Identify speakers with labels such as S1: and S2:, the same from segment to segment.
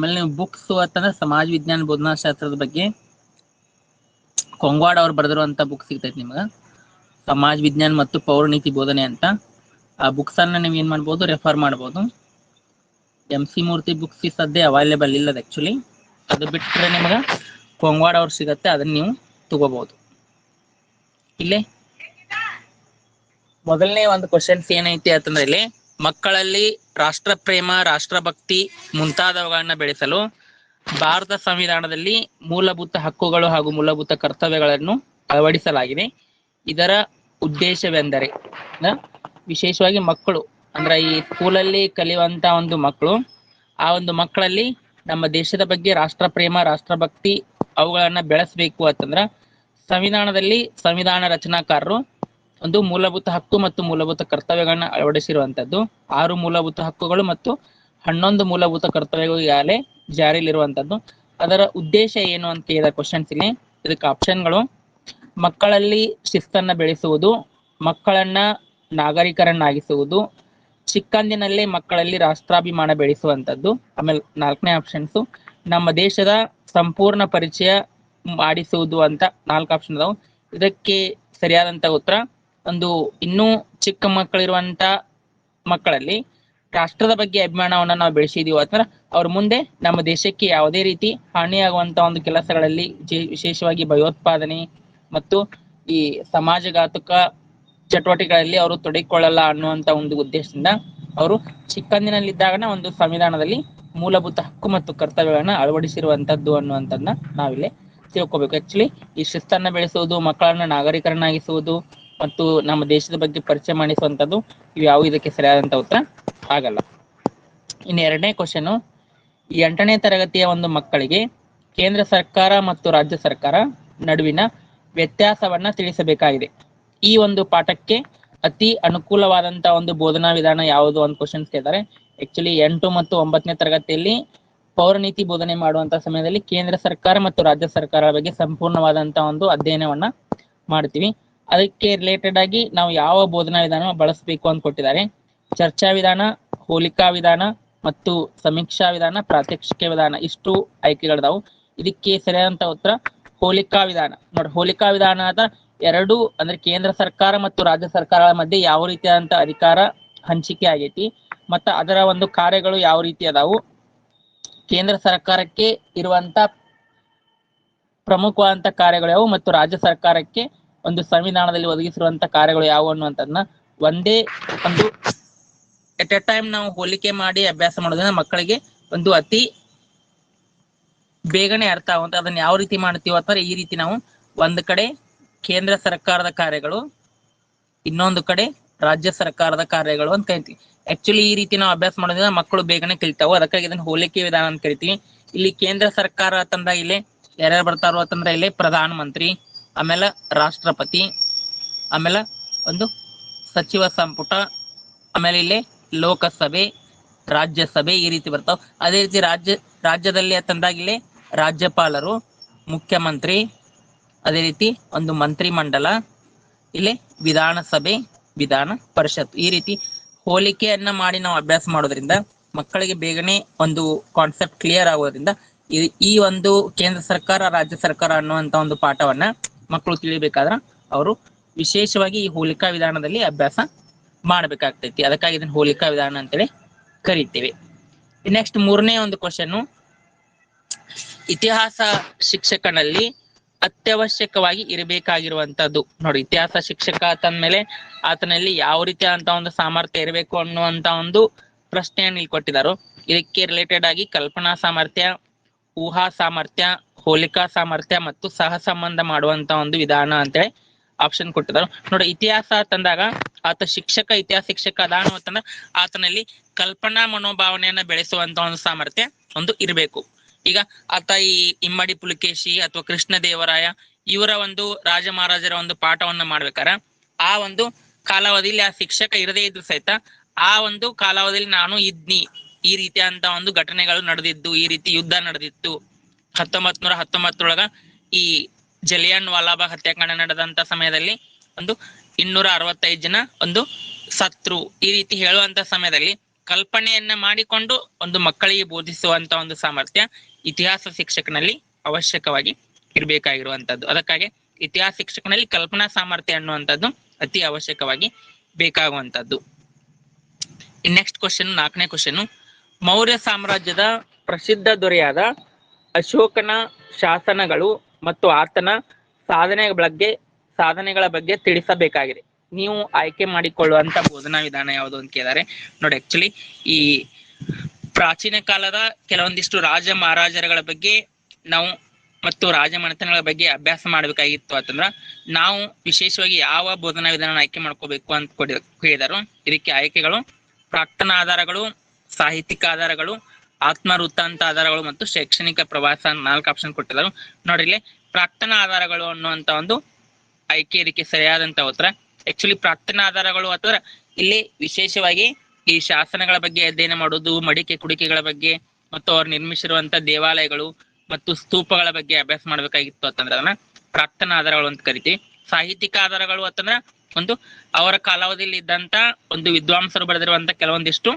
S1: ಆಮೇಲೆ ನೀವು ಬುಕ್ಸ್ ಅಂತಂದ್ರೆ ಸಮಾಜ ವಿಜ್ಞಾನ ಬೋಧನಾಶಾಸ್ತ್ರದ ಬಗ್ಗೆ ಕೊಂಗವಾಡ ಅವ್ರು ಬರೆದಿರುವಂತ ಬುಕ್ ಸಿಗ್ತೈತಿ ನಿಮ್ಗೆ, ಸಮಾಜ ವಿಜ್ಞಾನ ಮತ್ತು ಪೌರನೀತಿ ಬೋಧನೆ ಅಂತ. ಆ ಬುಕ್ಸ್ ಅನ್ನ ನೀವು ಏನ್ ಮಾಡ್ಬೋದು, ರೆಫರ್ ಮಾಡ್ಬೋದು. MC ಮೂರ್ತಿ ಬುಕ್ಸ್ ಈ ಸದ್ಯ ಅವೈಲೇಬಲ್ ಇಲ್ಲದ ಆಕ್ಚುಲಿ. ಅದು ಬಿಟ್ಟರೆ ನಿಮ್ಗೆ ಕೊಂಗವಾಡ ಅವ್ರು ಸಿಗತ್ತೆ, ಅದನ್ನ ನೀವು ತಗೋಬಹುದು. ಇಲ್ಲೇ ಮೊದಲನೇ ಒಂದು ಕ್ವಶನ್ಸ್ ಏನೈತಿ ಅಂತಂದ್ರೆ, ಇಲ್ಲಿ ಮಕ್ಕಳಲ್ಲಿ ರಾಷ್ಟ್ರ ಪ್ರೇಮ, ರಾಷ್ಟ್ರಭಕ್ತಿ ಮುಂತಾದವುಗಳನ್ನ ಬೆಳೆಸಲು ಭಾರತ ಸಂವಿಧಾನದಲ್ಲಿ ಮೂಲಭೂತ ಹಕ್ಕುಗಳು ಹಾಗೂ ಮೂಲಭೂತ ಕರ್ತವ್ಯಗಳನ್ನು ಅಳವಡಿಸಲಾಗಿದೆ. ಇದರ ಉದ್ದೇಶವೆಂದರೆ ವಿಶೇಷವಾಗಿ ಮಕ್ಕಳು ಅಂದ್ರೆ ಈ ಸ್ಕೂಲಲ್ಲಿ ಕಲಿಯುವಂತ ಒಂದು ಮಕ್ಕಳು, ಆ ಒಂದು ಮಕ್ಕಳಲ್ಲಿ ನಮ್ಮ ದೇಶದ ಬಗ್ಗೆ ರಾಷ್ಟ್ರ ಪ್ರೇಮ, ರಾಷ್ಟ್ರಭಕ್ತಿ ಅವುಗಳನ್ನ ಬೆಳೆಸಬೇಕು ಅಂತಂದ್ರ ಸಂವಿಧಾನದಲ್ಲಿ ಸಂವಿಧಾನ ರಚನಾಕಾರರು ಒಂದು ಮೂಲಭೂತ ಹಕ್ಕು ಮತ್ತು ಮೂಲಭೂತ ಕರ್ತವ್ಯಗಳನ್ನ ಅಳವಡಿಸಿರುವಂತದ್ದು. 6 ಮೂಲಭೂತ ಹಕ್ಕುಗಳು ಮತ್ತು 11 ಮೂಲಭೂತ ಕರ್ತವ್ಯಗಳು ಈಗಾಗಲೇ ಜಾರಿಯಲ್ಲಿರುವಂತದ್ದು. ಅದರ ಉದ್ದೇಶ ಏನು ಅಂತ ಕೇಳಿದ ಕ್ವಶನ್ಸ್ ಇಲ್ಲಿ. ಇದಕ್ಕೆ ಆಪ್ಷನ್ಗಳು: ಮಕ್ಕಳಲ್ಲಿ ಶಿಸ್ತನ್ನ ಬೆಳೆಸುವುದು, ಮಕ್ಕಳನ್ನ ನಾಗರಿಕರನ್ನಾಗಿಸುವುದು, ಚಿಕ್ಕಂದಿನಲ್ಲೇ ಮಕ್ಕಳಲ್ಲಿ ರಾಷ್ಟ್ರಾಭಿಮಾನ ಬೆಳೆಸುವಂತದ್ದು. ಆಮೇಲೆ 4ನೇ ಆಪ್ಷನ್ಸ್ ನಮ್ಮ ದೇಶದ ಸಂಪೂರ್ಣ ಪರಿಚಯ ಮಾಡಿಸುವುದು ಅಂತ 4 ಆಪ್ಷನ್ ಅದಾವು. ಇದಕ್ಕೆ ಸರಿಯಾದಂತ ಉತ್ತರ, ಒಂದು ಇನ್ನೂ ಚಿಕ್ಕ ಮಕ್ಕಳಿರುವಂತ ಮಕ್ಕಳಲ್ಲಿ ರಾಷ್ಟ್ರದ ಬಗ್ಗೆ ಅಭಿಮಾನವನ್ನ ನಾವು ಬೆಳೆಸಿದೀವಿ ಅಂತಂದ್ರೆ ಅವ್ರ ಮುಂದೆ ನಮ್ಮ ದೇಶಕ್ಕೆ ಯಾವುದೇ ರೀತಿ ಹಾನಿಯಾಗುವಂತ ಒಂದು ಕೆಲಸಗಳಲ್ಲಿ, ವಿಶೇಷವಾಗಿ ಭಯೋತ್ಪಾದನೆ ಮತ್ತು ಈ ಸಮಾಜಘಾತುಕ ಚಟುವಟಿಕೆಗಳಲ್ಲಿ ಅವರು ತೊಡಗಿಕೊಳ್ಳಲ್ಲ ಅನ್ನುವಂತ ಒಂದು ಉದ್ದೇಶದಿಂದ ಅವರು ಚಿಕ್ಕಂದಿನಲ್ಲಿದ್ದಾಗನ ಒಂದು ಸಂವಿಧಾನದಲ್ಲಿ ಮೂಲಭೂತ ಹಕ್ಕು ಮತ್ತು ಕರ್ತವ್ಯಗಳನ್ನ ಅಳವಡಿಸಿರುವಂತದ್ದು ಅನ್ನುವಂಥದ್ದನ್ನ ನಾವಿಲ್ಲಿ ತಿಳ್ಕೊಬೇಕು. ಆಕ್ಚುಲಿ ಈ ಶಿಸ್ತನ್ನ ಬೆಳೆಸುವುದು, ಮಕ್ಕಳನ್ನ ನಾಗರಿಕರನ್ನಾಗಿಸುವುದು ಮತ್ತು ನಮ್ಮ ದೇಶದ ಬಗ್ಗೆ ಪರಿಚಯ ಮಾಡಿಸುವಂತದ್ದು ಇವು ಯಾವ ಇದಕ್ಕೆ ಸರಿಯಾದಂತ ಉತ್ತರ ಆಗಲ್ಲ. ಇನ್ನು 2ನೇ ಕ್ವಶನ್, ಈ 8ನೇ ತರಗತಿಯ ಒಂದು ಮಕ್ಕಳಿಗೆ ಕೇಂದ್ರ ಸರ್ಕಾರ ಮತ್ತು ರಾಜ್ಯ ಸರ್ಕಾರ ನಡುವಿನ ವ್ಯತ್ಯಾಸವನ್ನ ತಿಳಿಸಬೇಕಾಗಿದೆ. ಈ ಒಂದು ಪಾಠಕ್ಕೆ ಅತಿ ಅನುಕೂಲವಾದಂತ ಒಂದು ಬೋಧನಾ ವಿಧಾನ ಯಾವುದು ಅಂತ ಕ್ವಶನ್ಸ್ ಕೇಳಿದ್ದಾರೆ. ಆಕ್ಚುಲಿ 8 ಮತ್ತು 9ನೇ ತರಗತಿಯಲ್ಲಿ ಪೌರನೀತಿ ಬೋಧನೆ ಮಾಡುವಂತ ಸಮಯದಲ್ಲಿ ಕೇಂದ್ರ ಸರ್ಕಾರ ಮತ್ತು ರಾಜ್ಯ ಸರ್ಕಾರ ಬಗ್ಗೆ ಸಂಪೂರ್ಣವಾದಂತ ಒಂದು ಅಧ್ಯಯನವನ್ನ ಮಾಡ್ತೀವಿ. ಅದಕ್ಕೆ ರಿಲೇಟೆಡ್ ಆಗಿ ನಾವು ಯಾವ ಬೋಧನಾ ವಿಧಾನ ಬಳಸಬೇಕು ಅಂತ ಕೊಟ್ಟಿದ್ದಾರೆ. ಚರ್ಚಾ ವಿಧಾನ, ಹೋಲಿಕಾ ವಿಧಾನ ಮತ್ತು ಸಮೀಕ್ಷಾ ವಿಧಾನ, ಪ್ರಾತ್ಯಕ್ಷಿಕೆ ವಿಧಾನ, ಇಷ್ಟು ಆಯ್ಕೆಗಳಿದಾವು. ಇದಕ್ಕೆ ಸರಿಯಾದಂತ ಉತ್ತರ ಹೋಲಿಕಾ ವಿಧಾನ. ನೋಡಿ, ಹೋಲಿಕಾ ವಿಧಾನ ಅದ ಎರಡು ಅಂದ್ರೆ ಕೇಂದ್ರ ಸರ್ಕಾರ ಮತ್ತು ರಾಜ್ಯ ಸರ್ಕಾರಗಳ ಮಧ್ಯೆ ಯಾವ ರೀತಿಯಾದಂತ ಅಧಿಕಾರ ಹಂಚಿಕೆ ಆಗೈತಿ ಮತ್ತ ಅದರ ಒಂದು ಕಾರ್ಯಗಳು ಯಾವ ರೀತಿ ಅದಾವು, ಕೇಂದ್ರ ಸರ್ಕಾರಕ್ಕೆ ಇರುವಂತ ಪ್ರಮುಖವಾದಂತ ಕಾರ್ಯಗಳು ಯಾವುವು ಮತ್ತು ರಾಜ್ಯ ಸರ್ಕಾರಕ್ಕೆ ಒಂದು ಸಂವಿಧಾನದಲ್ಲಿ ಒದಗಿಸಿರುವಂತ ಕಾರ್ಯಗಳು ಯಾವುವು ಅನ್ನುವಂಥದ್ದನ್ನ ಒಂದೇ ಒಂದು ಎಟ್ ಎ ಟೈಮ್ ನಾವು ಹೋಲಿಕೆ ಮಾಡಿ ಅಭ್ಯಾಸ ಮಾಡೋದ್ರಿಂದ ಮಕ್ಕಳಿಗೆ ಒಂದು ಅತಿ ಬೇಗನೆ ಅರ್ಥ ಆಗುವಂತ. ಅದನ್ನ ಯಾವ ರೀತಿ ಮಾಡ್ತೀವಿ ಅಥವಾ ಈ ರೀತಿ ನಾವು ಒಂದು ಕಡೆ ಕೇಂದ್ರ ಸರ್ಕಾರದ ಕಾರ್ಯಗಳು, ಇನ್ನೊಂದು ಕಡೆ ರಾಜ್ಯ ಸರ್ಕಾರದ ಕಾರ್ಯಗಳು ಅಂತ ಕರಿತೀವಿ. ಆಕ್ಚುಲಿ ಈ ರೀತಿ ನಾವು ಅಭ್ಯಾಸ ಮಾಡೋದ್ರಿಂದ ಮಕ್ಕಳು ಬೇಗನೆ ಕಲಿತಾವು. ಅದಕ್ಕಾಗಿ ಇದನ್ನ ಹೋಲಿಕೆ ವಿಧಾನ ಅಂತ ಕರಿತೀವಿ. ಇಲ್ಲಿ ಕೇಂದ್ರ ಸರ್ಕಾರ ಅಂತಂದ್ರೆ ಇಲ್ಲಿ ಯಾರ್ಯಾರು ಬರ್ತಾರೋ ಅಂತಂದ್ರೆ ಇಲ್ಲಿ ಪ್ರಧಾನ ಮಂತ್ರಿ, ಆಮೇಲೆ ರಾಷ್ಟ್ರಪತಿ, ಆಮೇಲೆ ಒಂದು ಸಚಿವ ಸಂಪುಟ, ಆಮೇಲೆ ಇಲ್ಲಿ ಲೋಕಸಭೆ, ರಾಜ್ಯಸಭೆ ಈ ರೀತಿ ಬರ್ತಾವ. ಅದೇ ರೀತಿ ರಾಜ್ಯದಲ್ಲಿ ಅಂತಂದಾಗ ಇಲ್ಲಿ ರಾಜ್ಯಪಾಲರು, ಮುಖ್ಯಮಂತ್ರಿ, ಅದೇ ರೀತಿ ಒಂದು ಮಂತ್ರಿ ಮಂಡಲ, ಇಲ್ಲಿ ವಿಧಾನಸಭೆ, ವಿಧಾನ ಪರಿಷತ್. ಈ ರೀತಿ ಹೋಲಿಕೆಯನ್ನ ಮಾಡಿ ನಾವು ಅಭ್ಯಾಸ ಮಾಡೋದ್ರಿಂದ ಮಕ್ಕಳಿಗೆ ಬೇಗನೆ ಒಂದು ಕಾನ್ಸೆಪ್ಟ್ ಕ್ಲಿಯರ್ ಆಗೋದ್ರಿಂದ ಈ ಒಂದು ಕೇಂದ್ರ ಸರ್ಕಾರ, ರಾಜ್ಯ ಸರ್ಕಾರ ಅನ್ನುವಂತ ಒಂದು ಪಾಠವನ್ನ ಮಕ್ಕಳು ತಿಳಿಬೇಕಾದ್ರ ಅವರು ವಿಶೇಷವಾಗಿ ಈ ಹೋಲಿಕಾ ವಿಧಾನದಲ್ಲಿ ಅಭ್ಯಾಸ ಮಾಡ್ಬೇಕಾಗ್ತೈತಿ. ಅದಕ್ಕಾಗಿ ಇದನ್ನ ಹೋಲಿಕಾ ವಿಧಾನ ಅಂತೇಳಿ ಕರಿತೀವಿ. ನೆಕ್ಸ್ಟ್ 3ನೇ ಒಂದು ಕ್ವಶನ್, ಇತಿಹಾಸ ಶಿಕ್ಷಕನಲ್ಲಿ ಅತ್ಯವಶ್ಯಕವಾಗಿ ಇರಬೇಕಾಗಿರುವಂತದ್ದು. ನೋಡಿ, ಇತಿಹಾಸ ಶಿಕ್ಷಕ ಅಂತಂದ್ಮೇಲೆ ಆತನಲ್ಲಿ ಯಾವ ರೀತಿಯಾದಂತ ಒಂದು ಸಾಮರ್ಥ್ಯ ಇರಬೇಕು ಅನ್ನುವಂತ ಒಂದು ಪ್ರಶ್ನೆಯನ್ನು ಇಲ್ಲಿ ಕೊಟ್ಟಿದ್ದಾರೆ. ಇದಕ್ಕೆ ರಿಲೇಟೆಡ್ ಆಗಿ ಕಲ್ಪನಾ ಸಾಮರ್ಥ್ಯ, ಊಹಾ ಸಾಮರ್ಥ್ಯ, ಹೋಲಿಕಾ ಸಾಮರ್ಥ್ಯ ಮತ್ತು ಸಹ ಸಂಬಂಧ ಮಾಡುವಂತ ಒಂದು ವಿಧಾನ ಅಂತೇಳಿ ಆಪ್ಷನ್ ಕೊಟ್ಟಿದ್ದಾರೆ. ನೋಡಿ, ಇತಿಹಾಸ ಅಂತಂದಾಗ ಆತ ಇತಿಹಾಸ ಶಿಕ್ಷಕ ಅದಾನು ಅಂತಂದ್ರೆ ಆತನಲ್ಲಿ ಕಲ್ಪನಾ ಮನೋಭಾವನೆಯನ್ನ ಬೆಳೆಸುವಂತ ಒಂದು ಸಾಮರ್ಥ್ಯ ಒಂದು ಇರಬೇಕು. ಈಗ ಆತ ಈ ಇಮ್ಮಡಿ ಪುಲಿಕೇಶಿ ಅಥವಾ ಕೃಷ್ಣ ದೇವರಾಯ ಇವರ ಒಂದು ರಾಜ ಮಹಾರಾಜರ ಒಂದು ಪಾಠವನ್ನ ಮಾಡ್ಬೇಕಾರ ಆ ಒಂದು ಕಾಲಾವಧಿಯಲ್ಲಿ ಆ ಶಿಕ್ಷಕ ಇರದೇ ಇದ್ರು ಸಹಿತ ಆ ಒಂದು ಕಾಲಾವಧಿಯಲ್ಲಿ ನಾನು ಇದ್ನಿ, ಈ ರೀತಿಯಾದಂತ ಒಂದು ಘಟನೆಗಳು ನಡೆದಿದ್ದು, ಈ ರೀತಿ ಯುದ್ಧ ನಡೆದಿತ್ತು, 1919 ಈ ಜಲಿಯನ್ ವಾಲಾಬಾಗ್ ಹತ್ಯಾಕಾಂಡ ನಡೆದಂತ ಸಮಯದಲ್ಲಿ ಒಂದು 265 ಜನ ಒಂದು ಸತ್ರು, ಈ ರೀತಿ ಹೇಳುವಂತ ಸಮಯದಲ್ಲಿ ಕಲ್ಪನೆಯನ್ನ ಮಾಡಿಕೊಂಡು ಒಂದು ಮಕ್ಕಳಿಗೆ ಬೋಧಿಸುವಂತ ಒಂದು ಸಾಮರ್ಥ್ಯ ಇತಿಹಾಸ ಶಿಕ್ಷಕನಲ್ಲಿ ಅವಶ್ಯಕವಾಗಿ ಇರಬೇಕಾಗಿರುವಂತದ್ದು. ಅದಕ್ಕಾಗಿ ಇತಿಹಾಸ ಶಿಕ್ಷಕನಲ್ಲಿ ಕಲ್ಪನಾ ಸಾಮರ್ಥ್ಯ ಅನ್ನುವಂಥದ್ದು ಅತಿ ಅವಶ್ಯಕವಾಗಿ ಬೇಕಾಗುವಂತದ್ದು. ನೆಕ್ಸ್ಟ್ ಕ್ವಶನ್, 4ನೇ ಕ್ವಶನ್, ಮೌರ್ಯ ಸಾಮ್ರಾಜ್ಯದ ಪ್ರಸಿದ್ಧ ದೊರೆಯಾದ ಅಶೋಕನ ಶಾಸನಗಳು ಮತ್ತು ಆತನ ಸಾಧನೆಗಳ ಬಗ್ಗೆ ತಿಳಿಸಬೇಕಾಗಿದೆ. ನೀವು ಆಯ್ಕೆ ಮಾಡಿಕೊಳ್ಳುವಂತ ಬೋಧನಾ ವಿಧಾನ ಯಾವುದು ಅಂತ ಕೇಳಿದ್ದಾರೆ. ನೋಡಿ, ಆಕ್ಚುಲಿ ಈ ಪ್ರಾಚೀನ ಕಾಲದ ಕೆಲವೊಂದಿಷ್ಟು ರಾಜ ಮಹಾರಾಜರುಗಳ ಬಗ್ಗೆ ನಾವು ಮತ್ತು ರಾಜಮನೆತನಗಳ ಬಗ್ಗೆ ಅಭ್ಯಾಸ ಮಾಡಬೇಕಾಗಿತ್ತು ಅಂತಂದ್ರ ನಾವು ವಿಶೇಷವಾಗಿ ಯಾವ ಬೋಧನಾ ವಿಧಾನ ಆಯ್ಕೆ ಮಾಡ್ಕೋಬೇಕು ಅಂತ ಕೇಳಿದರು. ಇದಕ್ಕೆ ಆಯ್ಕೆಗಳು ಪ್ರಾಕ್ತನ ಆಧಾರಗಳು, ಸಾಹಿತ್ಯಿಕ ಆಧಾರಗಳು, ಆತ್ಮವೃತ್ತಾಂತ ಆಧಾರಗಳು ಮತ್ತು ಶೈಕ್ಷಣಿಕ ಪ್ರವಾಸ 4 ಆಪ್ಷನ್ ಕೊಟ್ಟಿದ್ದಾರೆ. ನೋಡಿ, ಇಲ್ಲಿ ಪ್ರಾಕ್ತನ ಆಧಾರಗಳು ಅನ್ನುವಂತ ಒಂದು ಆಯ್ಕೆ ಇದಕ್ಕೆ ಸರಿಯಾದಂತ ಉತ್ತರ. ಆಕ್ಚುಲಿ ಪ್ರಾಕ್ತನ ಆಧಾರಗಳು ಅಥವಾ ಇಲ್ಲಿ ವಿಶೇಷವಾಗಿ ಈ ಶಾಸನಗಳ ಬಗ್ಗೆ ಅಧ್ಯಯನ ಮಾಡುವುದು, ಮಡಿಕೆ ಕುಡಿಕೆಗಳ ಬಗ್ಗೆ ಮತ್ತು ಅವ್ರು ನಿರ್ಮಿಸಿರುವಂತ ದೇವಾಲಯಗಳು ಮತ್ತು ಸ್ತೂಪಗಳ ಬಗ್ಗೆ ಅಭ್ಯಾಸ ಮಾಡ್ಬೇಕಾಗಿತ್ತು ಅಂತಂದ್ರೆ ಅದನ್ನ ಪ್ರಾಕ್ತನ ಆಧಾರಗಳು ಅಂತ ಕರಿತೀವಿ. ಸಾಹಿತ್ಯಿಕ ಆಧಾರಗಳು ಅಂತಂದ್ರೆ ಒಂದು ಅವರ ಕಾಲಾವಧಿಯಲ್ಲಿ ಇದ್ದಂತ ಒಂದು ವಿದ್ವಾಂಸರು ಬರೆದಿರುವಂತ ಕೆಲವೊಂದಿಷ್ಟು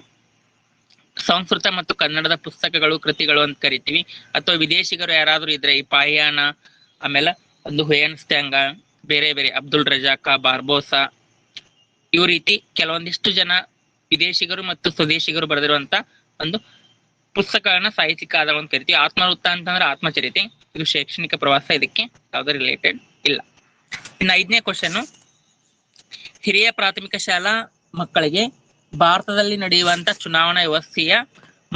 S1: ಸಂಸ್ಕೃತ ಮತ್ತು ಕನ್ನಡದ ಪುಸ್ತಕಗಳು, ಕೃತಿಗಳು ಅಂತ ಕರಿತೀವಿ. ಅಥವಾ ವಿದೇಶಿಗರು ಯಾರಾದ್ರೂ ಇದ್ರೆ ಈ ಪಾಯಾನ, ಆಮೇಲೆ ಒಂದು ಹುಯೆನ್ ಸ್ಟ್ಯಾಂಗ, ಬೇರೆ ಬೇರೆ ಅಬ್ದುಲ್ ರಜಾಕ, ಬಾರ್ಬೋಸಾ, ಇವ್ ರೀತಿ ಕೆಲವೊಂದಿಷ್ಟು ಜನ ವಿದೇಶಿಗರು ಮತ್ತು ಸ್ವದೇಶಿಗರು ಬರೆದಿರುವಂತ ಒಂದು ಪುಸ್ತಕಗಳನ್ನ ಸಾಹಿತ್ಯಿಕ ಆಧಾರ ಅಂತ ಕರಿತೀವಿ. ಆತ್ಮವೃತ್ತ ಅಂತಂದ್ರೆ ಆತ್ಮಚರಿತೆ, ಇದು ಶೈಕ್ಷಣಿಕ ಪ್ರವಾಸ, ಇದಕ್ಕೆ ಯಾವ್ದು ರಿಲೇಟೆಡ್ ಇಲ್ಲ. ಇನ್ನು 5ನೇ ಕ್ವಶನ್, ಹಿರಿಯ ಪ್ರಾಥಮಿಕ ಶಾಲಾ ಮಕ್ಕಳಿಗೆ ಭಾರತದಲ್ಲಿ ನಡೆಯುವಂತ ಚುನಾವಣಾ ವ್ಯವಸ್ಥೆಯ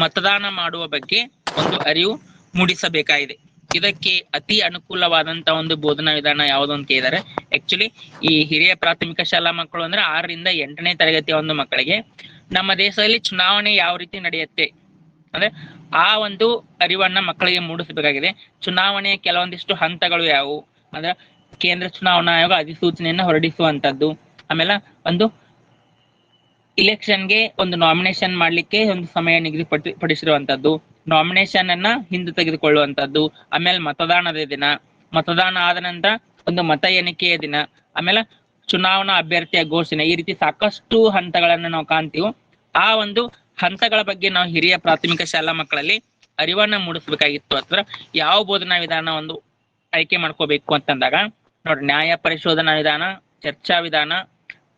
S1: ಮತದಾನ ಮಾಡುವ ಬಗ್ಗೆ ಒಂದು ಅರಿವು ಮೂಡಿಸಬೇಕಾಗಿದೆ. ಇದಕ್ಕೆ ಅತಿ ಅನುಕೂಲವಾದಂತ ಒಂದು ಬೋಧನಾ ವಿಧಾನ ಯಾವುದು ಅಂತ ಕೇಳಿದ್ದಾರೆ. ಆಕ್ಚುಲಿ ಈ ಹಿರಿಯ ಪ್ರಾಥಮಿಕ ಶಾಲಾ ಮಕ್ಕಳು ಅಂದ್ರೆ 6ರಿಂದ 8ನೇ ತರಗತಿಯ ಒಂದು ಮಕ್ಕಳಿಗೆ ನಮ್ಮ ದೇಶದಲ್ಲಿ ಚುನಾವಣೆ ಯಾವ ರೀತಿ ನಡೆಯುತ್ತೆ ಅಂದ್ರೆ ಆ ಒಂದು ಅರಿವನ್ನ ಮಕ್ಕಳಿಗೆ ಮೂಡಿಸಬೇಕಾಗಿದೆ. ಚುನಾವಣೆಯ ಕೆಲವೊಂದಿಷ್ಟು ಹಂತಗಳು ಯಾವುವು ಅಂದ್ರೆ ಕೇಂದ್ರ ಚುನಾವಣಾ ಆಯೋಗ ಅಧಿಸೂಚನೆಯನ್ನ ಹೊರಡಿಸುವಂತದ್ದು, ಆಮೇಲೆ ಒಂದು ಇಲೆಕ್ಷನ್ಗೆ ಒಂದು ನಾಮಿನೇಷನ್ ಮಾಡ್ಲಿಕ್ಕೆ ಒಂದು ಸಮಯ ನಿಗದಿಪಡಿಸಿರುವಂತದ್ದು, ನಾಮಿನೇಷನ್ ಅನ್ನ ಹಿಂದೆ ತೆಗೆದುಕೊಳ್ಳುವಂತದ್ದು, ಆಮೇಲೆ ಮತದಾನದ ದಿನ, ಮತದಾನ ಆದ ನಂತರ ಒಂದು ಮತ ಎಣಿಕೆಯ ದಿನ, ಆಮೇಲೆ ಚುನಾವಣಾ ಅಭ್ಯರ್ಥಿಯ ಘೋಷಣೆ, ಈ ರೀತಿ ಸಾಕಷ್ಟು ಹಂತಗಳನ್ನ ನಾವು ಕಾಣ್ತೀವಿ. ಆ ಒಂದು ಹಂತಗಳ ಬಗ್ಗೆ ನಾವು ಹಿರಿಯ ಪ್ರಾಥಮಿಕ ಶಾಲಾ ಮಕ್ಕಳಲ್ಲಿ ಅರಿವನ್ನ ಮೂಡಿಸಬೇಕಾಗಿತ್ತು. ಅಥವಾ ಯಾವ ಬೋಧನಾ ವಿಧಾನ ಒಂದು ಆಯ್ಕೆ ಮಾಡ್ಕೋಬೇಕು ಅಂತಂದಾಗ ನೋಡ್ರಿ, ನ್ಯಾಯ ಪರಿಶೋಧನಾ ವಿಧಾನ, ಚರ್ಚಾ ವಿಧಾನ,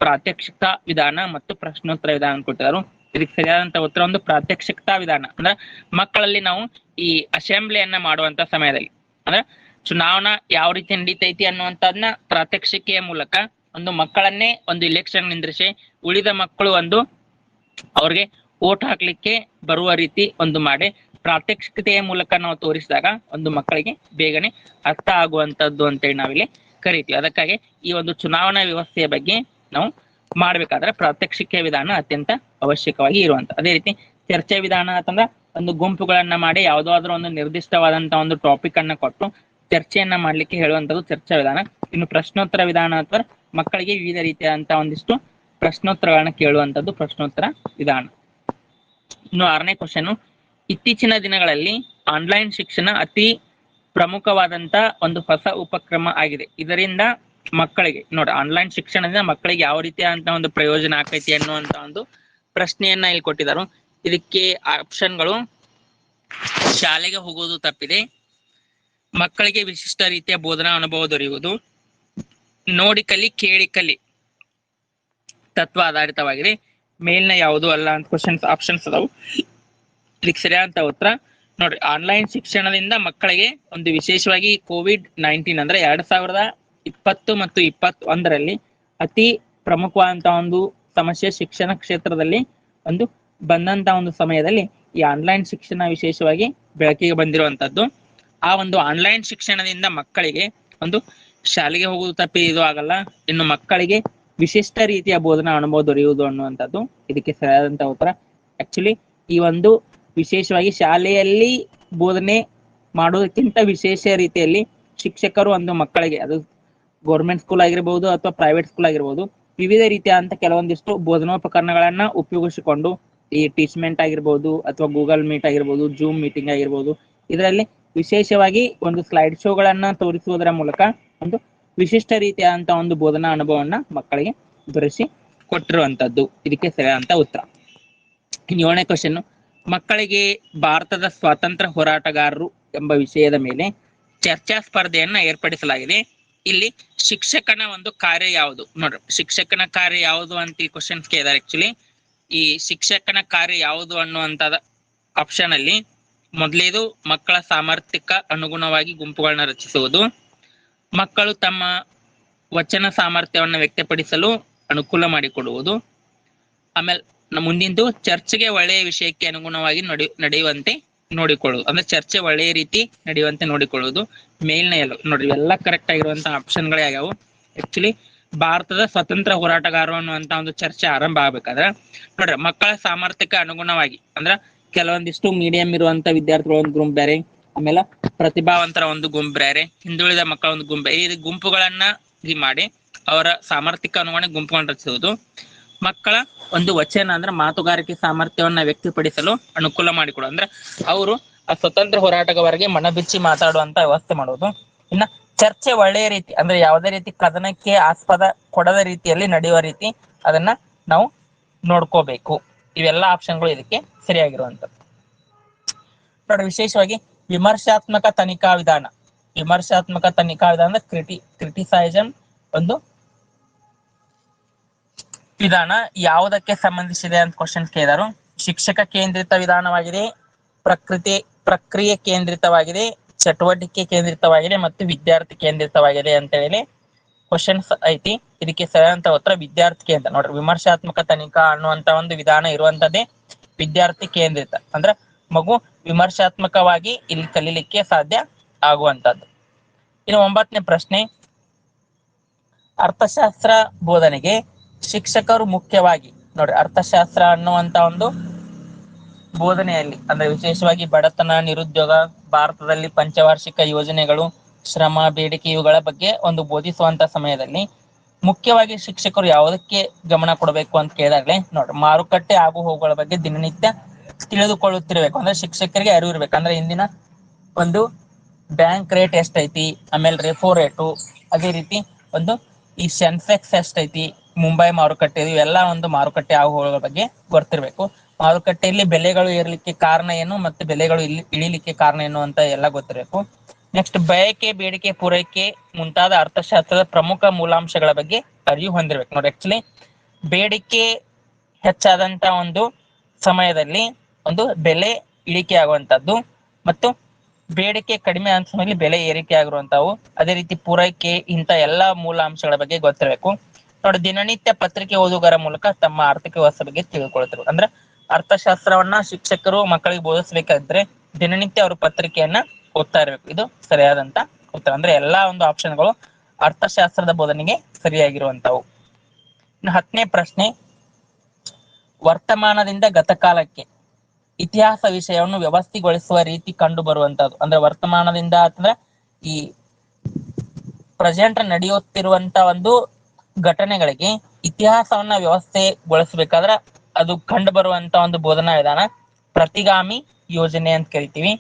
S1: ಪ್ರಾತ್ಯಕ್ಷಿಕತಾ ವಿಧಾನ ಮತ್ತು ಪ್ರಶ್ನೋತ್ತರ ವಿಧಾನ ಕೊಟ್ಟಿದ್ದಾರೆ. ಇದಕ್ಕೆ ಸರಿಯಾದಂತ ಉತ್ತರ ಒಂದು ಪ್ರಾತ್ಯಕ್ಷಿಕತಾ ವಿಧಾನ. ಅಂದ್ರೆ ಮಕ್ಕಳಲ್ಲಿ ನಾವು ಈ ಅಸೆಂಬ್ಲಿಯನ್ನ ಮಾಡುವಂತ ಸಮಯದಲ್ಲಿ ಅಂದ್ರೆ ಚುನಾವಣಾ ಯಾವ ರೀತಿ ನಡೀತೈತಿ ಅನ್ನುವಂಥದ್ನ ಪ್ರಾತ್ಯಕ್ಷಿಕೆಯ ಮೂಲಕ ಒಂದು ಮಕ್ಕಳನ್ನೇ ಒಂದು ಇಲೆಕ್ಷನ್ ನಿಂದ್ರಿಸಿ ಉಳಿದ ಮಕ್ಕಳು ಒಂದು ಅವ್ರಿಗೆ ಓಟ್ ಹಾಕ್ಲಿಕ್ಕೆ ಬರುವ ರೀತಿ ಒಂದು ಮಾಡಿ ಪ್ರಾತ್ಯಕ್ಷಿಕತೆಯ ಮೂಲಕ ನಾವು ತೋರಿಸಿದಾಗ ಒಂದು ಮಕ್ಕಳಿಗೆ ಬೇಗನೆ ಅರ್ಥ ಆಗುವಂತದ್ದು ಅಂತೇಳಿ ನಾವಿಲ್ಲಿ ಕರಿತೀವಿ. ಅದಕ್ಕಾಗಿ ಈ ಒಂದು ಚುನಾವಣಾ ವ್ಯವಸ್ಥೆಯ ಬಗ್ಗೆ ನಾವು ಮಾಡ್ಬೇಕಾದ್ರೆ ಪ್ರಾತ್ಯಕ್ಷಿಕೆ ವಿಧಾನ ಅತ್ಯಂತ ಅವಶ್ಯಕವಾಗಿ ಇರುವಂತ. ಅದೇ ರೀತಿ ಚರ್ಚೆ ವಿಧಾನ ಅಂತಂದ್ರೆ ಒಂದು ಗುಂಪುಗಳನ್ನ ಮಾಡಿ ಯಾವುದಾದ್ರೂ ಒಂದು ನಿರ್ದಿಷ್ಟವಾದಂತ ಒಂದು ಟಾಪಿಕ್ ಅನ್ನ ಕೊಟ್ಟು ಚರ್ಚೆಯನ್ನ ಮಾಡ್ಲಿಕ್ಕೆ ಹೇಳುವಂತದ್ದು ಚರ್ಚಾ ವಿಧಾನ. ಇನ್ನು ಪ್ರಶ್ನೋತ್ತರ ವಿಧಾನ ಅಥವಾ ಮಕ್ಕಳಿಗೆ ವಿವಿಧ ರೀತಿಯಾದಂತಹ ಒಂದಿಷ್ಟು ಪ್ರಶ್ನೋತ್ತರಗಳನ್ನ ಕೇಳುವಂತದ್ದು ಪ್ರಶ್ನೋತ್ತರ ವಿಧಾನ. ಇನ್ನು 6ನೇ ಕ್ವಶನ್, ಇತ್ತೀಚಿನ ದಿನಗಳಲ್ಲಿ ಆನ್ಲೈನ್ ಶಿಕ್ಷಣ ಅತಿ ಪ್ರಮುಖವಾದಂತ ಒಂದು ಹೊಸ ಉಪಕ್ರಮ ಆಗಿದೆ. ಇದರಿಂದ ಮಕ್ಕಳಿಗೆ ನೋಡಿ, ಆನ್ಲೈನ್ ಶಿಕ್ಷಣದಿಂದ ಮಕ್ಕಳಿಗೆ ಯಾವ ರೀತಿಯಾದಂತ ಒಂದು ಪ್ರಯೋಜನ ಆಕೈತಿ ಅನ್ನುವಂತ ಒಂದು ಪ್ರಶ್ನೆಯನ್ನ ಇಲ್ಲಿ ಕೊಟ್ಟಿದ್ದಾರೆ. ಇದಕ್ಕೆ ಆಪ್ಷನ್ಗಳು: ಶಾಲೆಗೆ ಹೋಗುವುದು ತಪ್ಪಿದೆ, ಮಕ್ಕಳಿಗೆ ವಿಶಿಷ್ಟ ರೀತಿಯ ಬೋಧನಾ ಅನುಭವ ದೊರೆಯುವುದು, ನೋಡಿ ಕಲಿ ಕೇಳಿ ಕಲಿ ತತ್ವ ಆಧಾರಿತವಾಗಿದೆ, ಮೇಲ್ನ ಯಾವುದು ಅಲ್ಲ ಅಂತ ಆಪ್ಷನ್ಸ್ ಅದಾವು. ಇದಕ್ಕೆ ಸರಿಯಾದಂತ ಉತ್ತರ ನೋಡ್ರಿ, ಆನ್ಲೈನ್ ಶಿಕ್ಷಣದಿಂದ ಮಕ್ಕಳಿಗೆ ಒಂದು ವಿಶೇಷವಾಗಿ COVID-19 ಅಂದ್ರೆ 2020 ಮತ್ತು 2021ರಲ್ಲಿ ಅತಿ ಪ್ರಮುಖವಾದಂತ ಒಂದು ಸಮಸ್ಯೆ ಶಿಕ್ಷಣ ಕ್ಷೇತ್ರದಲ್ಲಿ ಒಂದು ಬಂದಂತ ಒಂದು ಸಮಯದಲ್ಲಿ ಈ ಆನ್ಲೈನ್ ಶಿಕ್ಷಣ ವಿಶೇಷವಾಗಿ ಬೆಳಕಿಗೆ ಬಂದಿರುವಂತದ್ದು. ಆ ಒಂದು ಆನ್ಲೈನ್ ಶಿಕ್ಷಣದಿಂದ ಮಕ್ಕಳಿಗೆ ಒಂದು ಶಾಲೆಗೆ ಹೋಗುವುದು ತಪ್ಪಿ ಇದು ಆಗಲ್ಲ, ಇನ್ನು ಮಕ್ಕಳಿಗೆ ವಿಶಿಷ್ಟ ರೀತಿಯ ಬೋಧನಾ ಅನುಭವ ದೊರೆಯುವುದು ಅನ್ನುವಂಥದ್ದು ಇದಕ್ಕೆ ಸರಿಯಾದಂತ ಉತ್ತರ. ಆಕ್ಚುಲಿ ಈ ಒಂದು ವಿಶೇಷವಾಗಿ ಶಾಲೆಯಲ್ಲಿ ಬೋಧನೆ ಮಾಡೋದಕ್ಕಿಂತ ವಿಶೇಷ ರೀತಿಯಲ್ಲಿ ಶಿಕ್ಷಕರು ಒಂದು ಮಕ್ಕಳಿಗೆ, ಅದು ಗೌರ್ಮೆಂಟ್ ಸ್ಕೂಲ್ ಆಗಿರ್ಬೋದು ಅಥವಾ ಪ್ರೈವೇಟ್ ಸ್ಕೂಲ್ ಆಗಿರ್ಬೋದು, ವಿವಿಧ ರೀತಿಯಾದಂತ ಕೆಲವೊಂದಿಷ್ಟು ಬೋಧನೋಪಕರಣಗಳನ್ನ ಉಪಯೋಗಿಸಿಕೊಂಡು ಈ ಟೀಚ್ಮೆಂಟ್ ಆಗಿರ್ಬೋದು ಅಥವಾ ಗೂಗಲ್ ಮೀಟ್ ಆಗಿರ್ಬೋದು, ಜೂಮ್ ಮೀಟಿಂಗ್ ಆಗಿರ್ಬೋದು, ಇದರಲ್ಲಿ ವಿಶೇಷವಾಗಿ ಒಂದು ಸ್ಲೈಡ್ ಶೋಗಳನ್ನ ತೋರಿಸುವುದರ ಮೂಲಕ ಒಂದು ವಿಶಿಷ್ಟ ರೀತಿಯಾದಂತಹ ಒಂದು ಬೋಧನಾ ಅನುಭವವನ್ನ ಮಕ್ಕಳಿಗೆ ದೊರೆಸಿ ಕೊಟ್ಟಿರುವಂತದ್ದು ಇದಕ್ಕೆ ಸರಿಯಾದಂತ ಉತ್ತರ. ಏಳನೇ ಕ್ವಶನ್, ಮಕ್ಕಳಿಗೆ ಭಾರತದ ಸ್ವಾತಂತ್ರ್ಯ ಹೋರಾಟಗಾರರು ಎಂಬ ವಿಷಯದ ಮೇಲೆ ಚರ್ಚಾ ಸ್ಪರ್ಧೆಯನ್ನ ಏರ್ಪಡಿಸಲಾಗಿದೆ. ಇಲ್ಲಿ ಶಿಕ್ಷಕನ ಒಂದು ಕಾರ್ಯ ಯಾವುದು ನೋಡ್ರಿ, ಶಿಕ್ಷಕನ ಕಾರ್ಯ ಯಾವುದು ಅಂತ ಈ ಕ್ವಶನ್ಸ್ ಕೇಳಿದಾರೆ. ಆಕ್ಚುಲಿ ಈ ಶಿಕ್ಷಕನ ಕಾರ್ಯ ಯಾವುದು ಅನ್ನುವಂತ ಆಪ್ಷನ್ ಅಲ್ಲಿ ಮೊದಲೇದು ಮಕ್ಕಳ ಸಾಮರ್ಥ್ಯಕ್ಕೆ ಅನುಗುಣವಾಗಿ ಗುಂಪುಗಳನ್ನ ರಚಿಸುವುದು, ಮಕ್ಕಳು ತಮ್ಮ ವಚನ ಸಾಮರ್ಥ್ಯವನ್ನು ವ್ಯಕ್ತಪಡಿಸಲು ಅನುಕೂಲ ಮಾಡಿಕೊಡುವುದು, ಆಮೇಲೆ ಮುಂದಿಂದು ಚರ್ಚೆಗೆ ಒಳ್ಳೆಯ ವಿಷಯಕ್ಕೆ ಅನುಗುಣವಾಗಿ ನಡೆಯುವಂತೆ ನೋಡಿಕೊಳ್ಳುವುದು, ಅಂದ್ರೆ ಚರ್ಚೆ ಒಳ್ಳೆಯ ರೀತಿ ನಡೆಯುವಂತೆ ನೋಡಿಕೊಳ್ಳುವುದು. ಮೇಲ್ನ ಎಲ್ಲ ನೋಡ್ರಿ, ಇವೆಲ್ಲ ಕರೆಕ್ಟ್ ಆಗಿರುವಂತಹ ಆಪ್ಷನ್ಗಳೇ ಆಗ್ಯಾವು. ಆಕ್ಚುಲಿ ಭಾರತದ ಸ್ವತಂತ್ರ ಹೋರಾಟಗಾರರು ಅನ್ನುವಂತ ಒಂದು ಚರ್ಚೆ ಆರಂಭ ಆಗ್ಬೇಕಾದ್ರೆ ನೋಡ್ರಿ, ಮಕ್ಕಳ ಸಾಮರ್ಥ್ಯಕ್ಕೆ ಅನುಗುಣವಾಗಿ ಅಂದ್ರ ಕೆಲವೊಂದಿಷ್ಟು ಮೀಡಿಯಂ ಇರುವಂತ ವಿದ್ಯಾರ್ಥಿಗಳ ಒಂದು ಗುಂಪು ಬೇರೆ, ಆಮೇಲೆ ಪ್ರತಿಭಾವಂತರ ಒಂದು ಗುಂಪು ಬೇರೆ, ಹಿಂದುಳಿದ ಮಕ್ಕಳ ಒಂದು ಗುಂಪು, ಈ ಗುಂಪುಗಳನ್ನ ಮಾಡಿ ಅವರ ಸಾಮರ್ಥ್ಯಕ್ಕೆ ಅನುಗುಣ ಗುಂಪುಗಳನ್ನ ರಚಿಸುವುದು, ಮಕ್ಕಳ ಒಂದು ವಚನ ಅಂದ್ರೆ ಮಾತುಗಾರಿಕೆ ಸಾಮರ್ಥ್ಯವನ್ನ ವ್ಯಕ್ತಪಡಿಸಲು ಅನುಕೂಲ ಮಾಡಿಕೊಡು, ಅಂದ್ರೆ ಅವರು ಆ ಸ್ವತಂತ್ರ ಹೋರಾಟಗಾರರಿಗೆ ಮನಬಿಚ್ಚಿ ಮಾತಾಡುವಂತ ವ್ಯವಸ್ಥೆ ಮಾಡುವುದು. ಇನ್ನ ಚರ್ಚೆ ಒಳ್ಳೆಯ ರೀತಿ ಅಂದ್ರೆ ಯಾವುದೇ ರೀತಿ ಕದನಕ್ಕೆ ಆಸ್ಪದ ಕೊಡದ ರೀತಿಯಲ್ಲಿ ನಡೆಯುವ ರೀತಿ ಅದನ್ನ ನಾವು ನೋಡ್ಕೋಬೇಕು. ಇವೆಲ್ಲ ಆಪ್ಷನ್ಗಳು ಇದಕ್ಕೆ ಸರಿಯಾಗಿರುವಂತದ್ದು ನೋಡಿ. ವಿಶೇಷವಾಗಿ ವಿಮರ್ಶಾತ್ಮಕ ತನಿಖಾ ವಿಧಾನ, ವಿಮರ್ಶಾತ್ಮಕ ತನಿಖಾ ವಿಧಾನ ಅಂದ್ರೆ ಕ್ರಿಟಿಸೈಸಮ್ ಒಂದು ವಿಧಾನ ಯಾವುದಕ್ಕೆ ಸಂಬಂಧಿಸಿದೆ ಅಂತ ಕ್ವಶನ್ ಕೇಳಿದರು. ಶಿಕ್ಷಕ ಕೇಂದ್ರಿತ ವಿಧಾನವಾಗಿದೆ, ಪ್ರಕ್ರಿಯೆ ಕೇಂದ್ರಿತವಾಗಿದೆ, ಚಟುವಟಿಕೆ ಕೇಂದ್ರಿತವಾಗಿದೆ ಮತ್ತು ವಿದ್ಯಾರ್ಥಿ ಕೇಂದ್ರಿತವಾಗಿದೆ ಅಂತ ಹೇಳಿ ಕ್ವಶನ್ಸ್ ಐತಿ. ಇದಕ್ಕೆ ಸರಿಯಾದಂತ ಉತ್ತರ ವಿದ್ಯಾರ್ಥಿ ಕೇಂದ್ರ. ನೋಡ್ರಿ, ವಿಮರ್ಶಾತ್ಮಕ ತನಿಖಾ ಅನ್ನುವಂತ ಒಂದು ವಿಧಾನ ಇರುವಂತದ್ದೇ ವಿದ್ಯಾರ್ಥಿ ಕೇಂದ್ರಿತ, ಅಂದ್ರೆ ಮಗು ವಿಮರ್ಶಾತ್ಮಕವಾಗಿ ಇಲ್ಲಿ ಕಲೀಲಿಕ್ಕೆ ಸಾಧ್ಯ ಆಗುವಂತದ್ದು. ಇನ್ನು 9ನೇ ಪ್ರಶ್ನೆ, ಅರ್ಥಶಾಸ್ತ್ರ ಬೋಧನೆಗೆ ಶಿಕ್ಷಕರು ಮುಖ್ಯವಾಗಿ ನೋಡ್ರಿ, ಅರ್ಥಶಾಸ್ತ್ರ ಅನ್ನುವಂತ ಒಂದು ಬೋಧನೆಯಲ್ಲಿ ಅಂದ್ರೆ ವಿಶೇಷವಾಗಿ ಬಡತನ, ನಿರುದ್ಯೋಗ, ಭಾರತದಲ್ಲಿ ಪಂಚವಾರ್ಷಿಕ ಯೋಜನೆಗಳು, ಶ್ರಮ, ಬೇಡಿಕೆ ಇವುಗಳ ಬಗ್ಗೆ ಒಂದು ಬೋಧಿಸುವಂತ ಸಮಯದಲ್ಲಿ ಮುಖ್ಯವಾಗಿ ಶಿಕ್ಷಕರು ಯಾವುದಕ್ಕೆ ಗಮನ ಕೊಡಬೇಕು ಅಂತ ಕೇಳಿದಾಗಲೇ ನೋಡ್ರಿ, ಮಾರುಕಟ್ಟೆ ಆಗು ಹೋಗುಗಳ ಬಗ್ಗೆ ದಿನನಿತ್ಯ ತಿಳಿದುಕೊಳ್ಳುತ್ತಿರ್ಬೇಕು. ಅಂದ್ರೆ ಶಿಕ್ಷಕರಿಗೆ ಅರಿವು ಇರ್ಬೇಕು. ಅಂದ್ರೆ ಇಂದಿನ ಒಂದು ಬ್ಯಾಂಕ್ ರೇಟ್ ಎಷ್ಟೈತಿ, ಆಮೇಲೆ ರೆಫೋ ರೇಟು, ಅದೇ ರೀತಿ ಒಂದು ಈ ಸೆನ್ಸೆಕ್ಸ್ ಎಷ್ಟೈತಿ, ಮುಂಬೈ ಮಾರುಕಟ್ಟೆ, ಇವೆಲ್ಲ ಒಂದು ಮಾರುಕಟ್ಟೆ ಆಗು ಹೋಗುಗಳ ಬಗ್ಗೆ ಗೊತ್ತಿರ್ಬೇಕು. ಮಾರುಕಟ್ಟೆಯಲ್ಲಿ ಬೆಲೆಗಳು ಏರ್ಲಿಕ್ಕೆ ಕಾರಣ ಏನು ಮತ್ತೆ ಬೆಲೆಗಳು ಇಳಿಲಿಕ್ಕೆ ಕಾರಣ ಏನು ಅಂತ ಎಲ್ಲ ಗೊತ್ತಿರಬೇಕು. ನೆಕ್ಸ್ಟ್ ಬಯಕೆ, ಬೇಡಿಕೆ, ಪೂರೈಕೆ ಮುಂತಾದ ಅರ್ಥಶಾಸ್ತ್ರದ ಪ್ರಮುಖ ಮೂಲಾಂಶಗಳ ಬಗ್ಗೆ ಅರಿವು ಹೊಂದಿರ್ಬೇಕು. ನೋಡಿ, ಆಕ್ಚುಲಿ ಬೇಡಿಕೆ ಹೆಚ್ಚಾದಂತ ಒಂದು ಸಮಯದಲ್ಲಿ ಒಂದು ಬೆಲೆ ಇಳಿಕೆ ಆಗುವಂತದ್ದು ಮತ್ತು ಬೇಡಿಕೆ ಕಡಿಮೆ ಆದ ಸಮಯದಲ್ಲಿ ಬೆಲೆ ಏರಿಕೆ ಆಗಿರುವಂತವು. ಅದೇ ರೀತಿ ಪೂರೈಕೆ, ಇಂಥ ಎಲ್ಲಾ ಮೂಲಾಂಶಗಳ ಬಗ್ಗೆ ಗೊತ್ತಿರಬೇಕು. ನೋಡಿ, ದಿನನಿತ್ಯ ಪತ್ರಿಕೆ ಓದುಗರ ಮೂಲಕ ತಮ್ಮ ಆರ್ಥಿಕ ವ್ಯವಸ್ಥೆ ಬಗ್ಗೆ ತಿಳ್ಕೊಳ್ತಾರೆ. ಅಂದ್ರೆ ಅರ್ಥಶಾಸ್ತ್ರವನ್ನ ಶಿಕ್ಷಕರು ಮಕ್ಕಳಿಗೆ ಬೋಧಿಸಬೇಕಾದ್ರೆ ದಿನನಿತ್ಯ ಅವರು ಪತ್ರಿಕೆಯನ್ನ ಓದ್ತಾ ಇರಬೇಕು. ಇದು ಸರಿಯಾದಂತ ಉತ್ತರ. ಅಂದ್ರೆ ಎಲ್ಲಾ ಒಂದು ಆಪ್ಷನ್ಗಳು ಅರ್ಥಶಾಸ್ತ್ರದ ಬೋಧನೆಗೆ ಸರಿಯಾಗಿರುವಂತವು. ಇನ್ನು 10ನೇ ಪ್ರಶ್ನೆ, ವರ್ತಮಾನದಿಂದ ಗತಕಾಲಕ್ಕೆ ಇತಿಹಾಸ ವಿಷಯವನ್ನು ವ್ಯವಸ್ಥೆಗೊಳಿಸುವ ರೀತಿ ಕಂಡು ಬರುವಂತದ್ದು. ಅಂದ್ರೆ ವರ್ತಮಾನದಿಂದ ಅಂದ್ರೆ ಈ ಪ್ರೆಸೆಂಟ್ ನಡೆಯುತ್ತಿರುವಂತ ಒಂದು ಘಟನೆಗಳಿಗೆ ಇತಿಹಾಸವನ್ನ ವ್ಯವಸ್ಥೆಗೊಳಿಸಬೇಕಾದ್ರೆ ಅದು ಕಂಡು ಬರುವಂತ ಒಂದು ಬೋಧನಾ ವಿಧಾನ ಪ್ರತಿಗಾಮಿ ಯೋಜನೆ ಅಂತ ಕರಿತೀವಿ.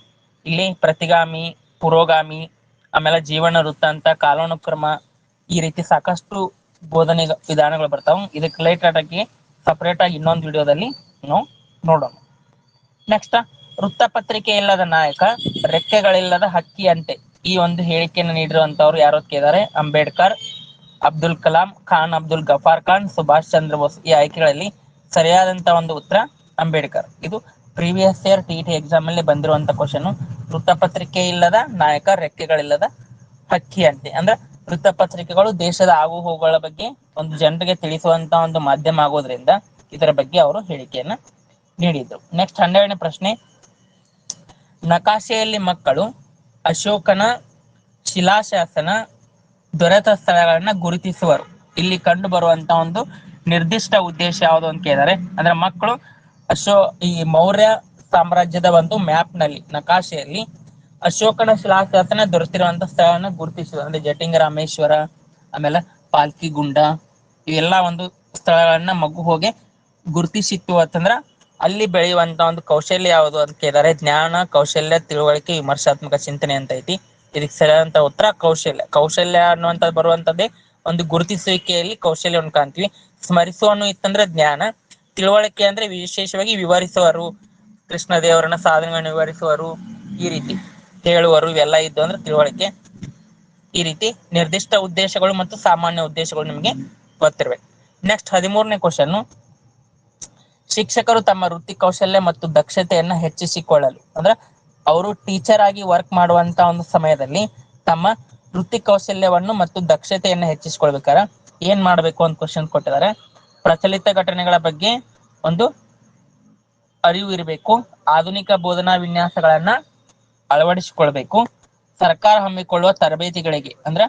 S1: ಇಲ್ಲಿ ಪ್ರತಿಗಾಮಿ, ಪುರೋಗಾಮಿ, ಆಮೇಲೆ ಜೀವನ ವೃತ್ತಾಂತ, ಕಾಲಾನುಕ್ರಮ, ಈ ರೀತಿ ಸಾಕಷ್ಟು ಬೋಧನೆ ವಿಧಾನಗಳು ಬರ್ತಾವ. ಇದಕ್ಕೆ ರಿಲೇಟೆಡ್ ಆಗಿ ಸಪರೇಟ್ ಆಗಿ ಇನ್ನೊಂದು ವಿಡಿಯೋದಲ್ಲಿ ನಾವು ನೋಡೋಣ. ನೆಕ್ಸ್ಟ್, ವೃತ್ತಪತ್ರಿಕೆ ಇಲ್ಲದ ನಾಯಕ, ರೆಕ್ಕೆಗಳಿಲ್ಲದ ಹಕ್ಕಿ ಅಂತೆ, ಈ ಒಂದು ಹೇಳಿಕೆಯನ್ನು ನೀಡಿರುವಂತವ್ರು ಯಾರು ಕೇಳಿದ್ದಾರೆ? ಅಂಬೇಡ್ಕರ್, ಅಬ್ದುಲ್ ಕಲಾಂ, ಖಾನ್ ಅಬ್ದುಲ್ ಗಫಾರ್ ಖಾನ್, ಸುಭಾಷ್ ಚಂದ್ರ ಬೋಸ್. ಈ ಆಯ್ಕೆಗಳಲ್ಲಿ ಸರಿಯಾದಂತ ಒಂದು ಉತ್ತರ ಅಂಬೇಡ್ಕರ್. ಇದು ಪ್ರೀವಿಯಸ್ ಇಯರ್ ಟಿಇಟಿ ಎಕ್ಸಾಮ್ ಅಲ್ಲಿ ಬಂದಿರುವಂತ ಕ್ವಶನ್. ವೃತ್ತಪತ್ರಿಕೆ ಇಲ್ಲದ ನಾಯಕ, ರೆಕ್ಕೆಗಳಿಲ್ಲದ ಹಕ್ಕಿ ಅಂತೆ. ಅಂದ್ರೆ ವೃತ್ತಪತ್ರಿಕೆಗಳು ದೇಶದ ಆಗು ಹೋಗುಗಳ ಬಗ್ಗೆ ಒಂದು ಜನರಿಗೆ ತಿಳಿಸುವಂತ ಒಂದು ಮಾಧ್ಯಮ ಆಗೋದ್ರಿಂದ ಇದರ ಬಗ್ಗೆ ಅವರು ಹೇಳಿಕೆಯನ್ನ ನೀಡಿದ್ರು. ನೆಕ್ಸ್ಟ್ 12ನೇ ಪ್ರಶ್ನೆ, ನಕಾಶೆಯಲ್ಲಿ ಮಕ್ಕಳು ಅಶೋಕನ ಶಿಲಾಶಾಸನ ದೊರೆತ ಸ್ಥಳಗಳನ್ನ ಗುರುತಿಸುವರು. ಇಲ್ಲಿ ಕಂಡು ಬರುವಂತ ಒಂದು ನಿರ್ದಿಷ್ಟ ಉದ್ದೇಶ ಯಾವುದು ಅಂತ ಕೇಳಿದರೆ, ಅಂದ್ರೆ ಮಕ್ಕಳು ಈ ಮೌರ್ಯ ಸಾಮ್ರಾಜ್ಯದ ಒಂದು ಮ್ಯಾಪ್ ನಲ್ಲಿ, ನಕಾಶೆಯಲ್ಲಿ ಅಶೋಕನ ಶಿಲಾಶಾಸನ ದೊರೆತಿರುವಂತ ಸ್ಥಳಗಳನ್ನ ಗುರುತಿಸುವ. ಅಂದ್ರೆ ಜಟಿಂಗ ರಾಮೇಶ್ವರ, ಆಮೇಲೆ ಪಾಲ್ಕಿ ಗುಂಡ, ಇವೆಲ್ಲ ಒಂದು ಸ್ಥಳಗಳನ್ನ ಮಗು ಹೋಗಿ ಗುರುತಿಸಿತ್ತು ಅಂತಂದ್ರ ಅಲ್ಲಿ ಬೆಳೆಯುವಂತ ಒಂದು ಕೌಶಲ್ಯ ಯಾವುದು ಅಂತ ಕೇಳಿದರೆ ಜ್ಞಾನ, ಕೌಶಲ್ಯ, ತಿಳುವಳಿಕೆ, ವಿಮರ್ಶಾತ್ಮಕ ಚಿಂತನೆ ಅಂತ ಐತಿ. ಇದಕ್ಕೆ ಸರಿಯಾದಂತ ಉತ್ತರ ಕೌಶಲ್ಯ ಅನ್ನುವಂಥದ್ದು ಬರುವಂತದ್ದೇ ಒಂದು ಗುರುತಿಸುವಿಕೆಯಲ್ಲಿ ಕೌಶಲ್ಯವನ್ನು ಕಾಣ್ತೀವಿ. ಸ್ಮರಿಸುವನ್ನು ಇತ್ತಂದ್ರೆ ಜ್ಞಾನ, ತಿಳುವಳಿಕೆ ಅಂದ್ರೆ ವಿಶೇಷವಾಗಿ ವಿವರಿಸುವರು, ಕೃಷ್ಣ ದೇವರನ್ನ ಸಾಧನೆಗಳನ್ನು ವಿವರಿಸುವರು, ಈ ರೀತಿ ಹೇಳುವರು, ಇವೆಲ್ಲ ಇದ್ದು ಅಂದ್ರೆ ತಿಳುವಳಿಕೆ. ಈ ರೀತಿ ನಿರ್ದಿಷ್ಟ ಉದ್ದೇಶಗಳು ಮತ್ತು ಸಾಮಾನ್ಯ ಉದ್ದೇಶಗಳು ನಿಮಗೆ ಗೊತ್ತಿರ್ಬೇಕು. ನೆಕ್ಸ್ಟ್ 13ನೇ ಕ್ವಶನ್, ಶಿಕ್ಷಕರು ತಮ್ಮ ವೃತ್ತಿ ಕೌಶಲ್ಯ ಮತ್ತು ದಕ್ಷತೆಯನ್ನ ಹೆಚ್ಚಿಸಿಕೊಳ್ಳಲು ಅಂದ್ರೆ ಅವರು ಟೀಚರ್ ಆಗಿ ವರ್ಕ್ ಮಾಡುವಂತ ಒಂದು ಸಮಯದಲ್ಲಿ ತಮ್ಮ ವೃತ್ತಿ ಕೌಶಲ್ಯವನ್ನು ಮತ್ತು ದಕ್ಷತೆಯನ್ನ ಹೆಚ್ಚಿಸಿಕೊಳ್ಬೇಕಾದ್ರೆ ಏನ್ ಮಾಡ್ಬೇಕು ಅಂತ ಕ್ವಶನ್ ಕೊಟ್ಟಿದ್ದಾರೆ. ಪ್ರಚಲಿತ ಘಟನೆಗಳ ಬಗ್ಗೆ ಒಂದು ಅರಿವು ಇರಬೇಕು, ಆಧುನಿಕ ಬೋಧನಾ ವಿನ್ಯಾಸಗಳನ್ನ ಅಳವಡಿಸಿಕೊಳ್ಬೇಕು, ಸರ್ಕಾರ ಹಮ್ಮಿಕೊಳ್ಳುವ ತರಬೇತಿಗಳಿಗೆ ಅಂದ್ರೆ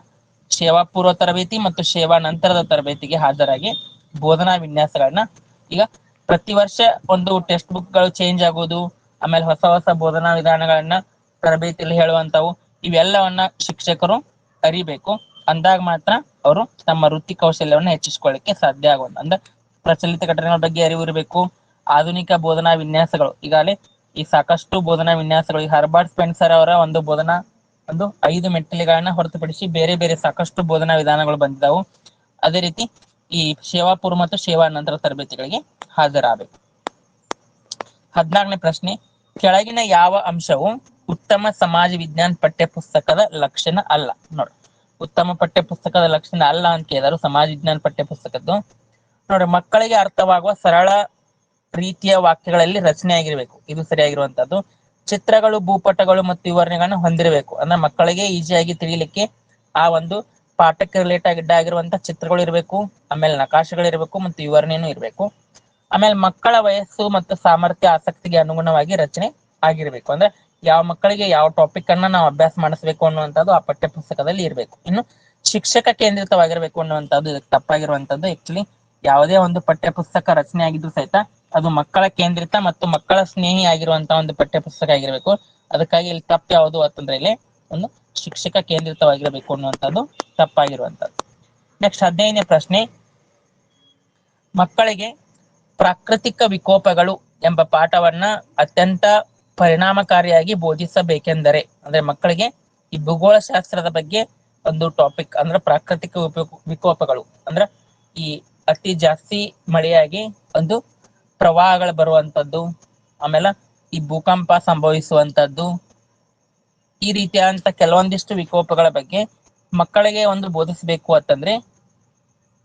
S1: ಸೇವಾ ಪೂರ್ವ ತರಬೇತಿ ಮತ್ತು ಸೇವಾ ನಂತರದ ತರಬೇತಿಗೆ ಹಾಜರಾಗಿ ಬೋಧನಾ ವಿನ್ಯಾಸಗಳನ್ನ, ಈಗ ಪ್ರತಿ ವರ್ಷ ಒಂದು ಟೆಕ್ಸ್ಟ್ ಬುಕ್ ಗಳು ಚೇಂಜ್ ಆಗೋದು, ಆಮೇಲೆ ಹೊಸ ಹೊಸ ಬೋಧನಾ ವಿಧಾನಗಳನ್ನ ತರಬೇತಿಯಲ್ಲಿ ಹೇಳುವಂತವು, ಇವೆಲ್ಲವನ್ನ ಶಿಕ್ಷಕರು ಅರಿಬೇಕು. ಅಂದಾಗ ಮಾತ್ರ ಅವರು ತಮ್ಮ ವೃತ್ತಿ ಕೌಶಲ್ಯವನ್ನು ಹೆಚ್ಚಿಸಿಕೊಳ್ಳಿಕ್ಕೆ ಸಾಧ್ಯ ಆಗುವಂತ ಅಂದ್ರೆ ಪ್ರಚಲಿತ ಘಟನೆಗಳ ಬಗ್ಗೆ ಅರಿವು ಇರಬೇಕು, ಆಧುನಿಕ ಬೋಧನಾ ವಿನ್ಯಾಸಗಳು, ಈಗಾಗಲೇ ಈ ಸಾಕಷ್ಟು ಬೋಧನಾ ವಿನ್ಯಾಸಗಳು, ಹರ್ಬರ್ಟ್ ಸ್ಪೆನ್ಸರ್ ಅವರ ಒಂದು ಬೋಧನಾ ಒಂದು 5 ಮೆಟ್ಟಿಲುಗಳನ್ನ ಹೊರತುಪಡಿಸಿ ಬೇರೆ ಬೇರೆ ಸಾಕಷ್ಟು ಬೋಧನಾ ವಿಧಾನಗಳು ಬಂದಿದ್ದವು. ಅದೇ ರೀತಿ ಈ ಸೇವಾ ಪೂರ್ವ ಮತ್ತು ಸೇವಾ ನಂತರ ತರಬೇತಿಗಳಿಗೆ ಹಾಜರಾಗಬೇಕು. 14ನೇ ಪ್ರಶ್ನೆ, ಕೆಳಗಿನ ಯಾವ ಅಂಶವು ಉತ್ತಮ ಸಮಾಜ ವಿಜ್ಞಾನ ಪಠ್ಯ ಪುಸ್ತಕದ ಲಕ್ಷಣ ಅಲ್ಲ? ನೋಡಿ, ಉತ್ತಮ ಪಠ್ಯ ಪುಸ್ತಕದ ಲಕ್ಷಣ ಅಲ್ಲ ಅಂತ ಕೇಳಿದರು ಸಮಾಜ ವಿಜ್ಞಾನ ಪಠ್ಯ ಪುಸ್ತಕದ್ದು. ನೋಡಿ, ಮಕ್ಕಳಿಗೆ ಅರ್ಥವಾಗುವ ಸರಳ ರೀತಿಯ ವಾಕ್ಯಗಳಲ್ಲಿ ರಚನೆ ಆಗಿರ್ಬೇಕು, ಇದು ಸರಿಯಾಗಿರುವಂತದ್ದು. ಚಿತ್ರಗಳು, ಭೂಪಟಗಳು ಮತ್ತು ವಿವರಣೆಗಳನ್ನ ಹೊಂದಿರಬೇಕು, ಅಂದ್ರೆ ಮಕ್ಕಳಿಗೆ ಈಸಿಯಾಗಿ ತಿಳಿಲಿಕ್ಕೆ ಆ ಒಂದು ಪಾಠಕ್ಕೆ ರಿಲೇಟೆಡ್ ಆಗಿರುವಂತ ಚಿತ್ರಗಳು ಇರಬೇಕು, ಆಮೇಲೆ ನಕಾಶೆಗಳು ಇರಬೇಕು ಮತ್ತು ವಿವರಣೆನೂ ಇರಬೇಕು. ಆಮೇಲೆ ಮಕ್ಕಳ ವಯಸ್ಸು ಮತ್ತು ಸಾಮರ್ಥ್ಯ ಆಸಕ್ತಿಗೆ ಅನುಗುಣವಾಗಿ ರಚನೆ ಆಗಿರ್ಬೇಕು, ಅಂದ್ರೆ ಯಾವ ಮಕ್ಕಳಿಗೆ ಯಾವ ಟಾಪಿಕ್ ಅನ್ನ ನಾವು ಅಭ್ಯಾಸ ಮಾಡಿಸ್ಬೇಕು ಅನ್ನುವಂಥದ್ದು ಆ ಪಠ್ಯ ಪುಸ್ತಕದಲ್ಲಿ ಇರಬೇಕು. ಇನ್ನು ಶಿಕ್ಷಕ ಕೇಂದ್ರಿತವಾಗಿರ್ಬೇಕು ಅನ್ನುವಂಥದ್ದು ಇದಕ್ಕೆ ತಪ್ಪಾಗಿರುವಂತದ್ದು. ಆಕ್ಚುಲಿ ಯಾವುದೇ ಒಂದು ಪಠ್ಯ ಪುಸ್ತಕ ರಚನೆ ಆಗಿದ್ರು ಸಹಿತ ಅದು ಮಕ್ಕಳ ಕೇಂದ್ರಿತ ಮತ್ತು ಮಕ್ಕಳ ಸ್ನೇಹಿ ಆಗಿರುವಂತಹ ಒಂದು ಪಠ್ಯ ಪುಸ್ತಕ ಆಗಿರ್ಬೇಕು. ಅದಕ್ಕಾಗಿ ಇಲ್ಲಿ ತಪ್ಪು ಯಾವುದು ಅಂತಂದ್ರೆ ಇಲ್ಲಿ ಒಂದು ಶಿಕ್ಷಕ ಕೇಂದ್ರಿತವಾಗಿರಬೇಕು ಅನ್ನುವಂಥದ್ದು ತಪ್ಪಾಗಿರುವಂತದ್ದು. ನೆಕ್ಸ್ಟ್ 15ನೇ ಪ್ರಶ್ನೆ, ಮಕ್ಕಳಿಗೆ ಪ್ರಾಕೃತಿಕ ವಿಕೋಪಗಳು ಎಂಬ ಪಾಠವನ್ನ ಅತ್ಯಂತ ಪರಿಣಾಮಕಾರಿಯಾಗಿ ಬೋಧಿಸಬೇಕೆಂದರೆ, ಅಂದ್ರೆ ಮಕ್ಕಳಿಗೆ ಈ ಭೂಗೋಳ ಶಾಸ್ತ್ರದ ಬಗ್ಗೆ ಒಂದು ಟಾಪಿಕ್ ಅಂದ್ರೆ ಪ್ರಾಕೃತಿಕ ವಿಕೋಪಗಳು ಅಂದ್ರೆ ಈ ಅತಿ ಜಾಸ್ತಿ ಮಳೆಯಾಗಿ ಒಂದು ಪ್ರವಾಹಗಳು ಬರುವಂತದ್ದು, ಆಮೇಲೆ ಈ ಭೂಕಂಪ ಸಂಭವಿಸುವಂತದ್ದು, ಈ ರೀತಿಯಾದಂತ ಕೆಲವೊಂದಿಷ್ಟು ವಿಕೋಪಗಳ ಬಗ್ಗೆ ಮಕ್ಕಳಿಗೆ ಒಂದು ಬೋಧಿಸಬೇಕು ಅಂತಂದ್ರೆ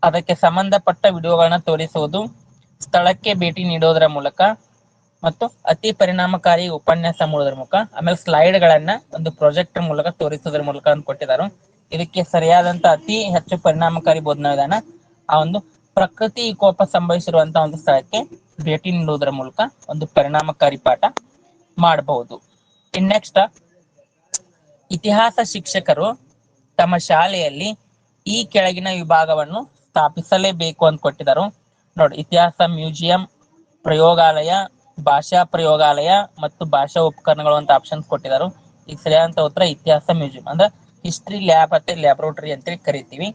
S1: ಅದಕ್ಕೆ ಸಂಬಂಧಪಟ್ಟ ವಿಡಿಯೋಗಳನ್ನ ತೋರಿಸುವುದು, ಸ್ಥಳಕ್ಕೆ ಭೇಟಿ ನೀಡೋದರ ಮೂಲಕ ಮತ್ತು ಅತಿ ಪರಿಣಾಮಕಾರಿ ಉಪನ್ಯಾಸ ಮಾಡೋದ್ರ ಮೂಲಕ, ಆಮೇಲೆ ಸ್ಲೈಡ್ ಗಳನ್ನ ಒಂದು ಪ್ರಾಜೆಕ್ಟ್ ಮೂಲಕ ತೋರಿಸೋದ್ರ ಮೂಲಕ ಅಂತ ಕೊಟ್ಟಿದ್ದಾರೆ. ಇದಕ್ಕೆ ಸರಿಯಾದಂತ ಅತಿ ಹೆಚ್ಚು ಪರಿಣಾಮಕಾರಿ ಬೋಧನಾ ವಿಧಾನ ಆ ಒಂದು ಪ್ರಕೃತಿ ವಿಕೋಪ ಸಂಭವಿಸಿರುವಂತಹ ಒಂದು ಸ್ಥಳಕ್ಕೆ ಭೇಟಿ ನೀಡುವುದರ ಮೂಲಕ ಒಂದು ಪರಿಣಾಮಕಾರಿ ಪಾಠ ಮಾಡಬಹುದು. ಇನ್ ನೆಕ್ಸ್ಟ್, ಇತಿಹಾಸ ಶಿಕ್ಷಕರು ತಮ್ಮ ಶಾಲೆಯಲ್ಲಿ ಈ ಕೆಳಗಿನ ವಿಭಾಗವನ್ನು ಸ್ಥಾಪಿಸಲೇಬೇಕು ಅಂತ ಕೊಟ್ಟಿದ್ದಾರೆ. ನೋಡಿ, ಇತಿಹಾಸ ಮ್ಯೂಸಿಯಂ, ಪ್ರಯೋಗಾಲಯ, ಭಾಷಾ ಪ್ರಯೋಗಾಲಯ ಮತ್ತು ಭಾಷಾ ಉಪಕರಣಗಳು ಅಂತ ಆಪ್ಷನ್ಸ್ ಕೊಟ್ಟಿದ್ದಾರೆ. ಈಗ ಸರಿಯಾದಂತ ಉತ್ತರ ಇತಿಹಾಸ ಮ್ಯೂಸಿಯಂ ಅಂದ್ರೆ ಹಿಸ್ಟ್ರಿ ಲ್ಯಾಬ್ ಅಥವಾ ಲ್ಯಾಬ್ರೋಟರಿ ಅಂತೇಳಿ ಕರಿತೀವಿ.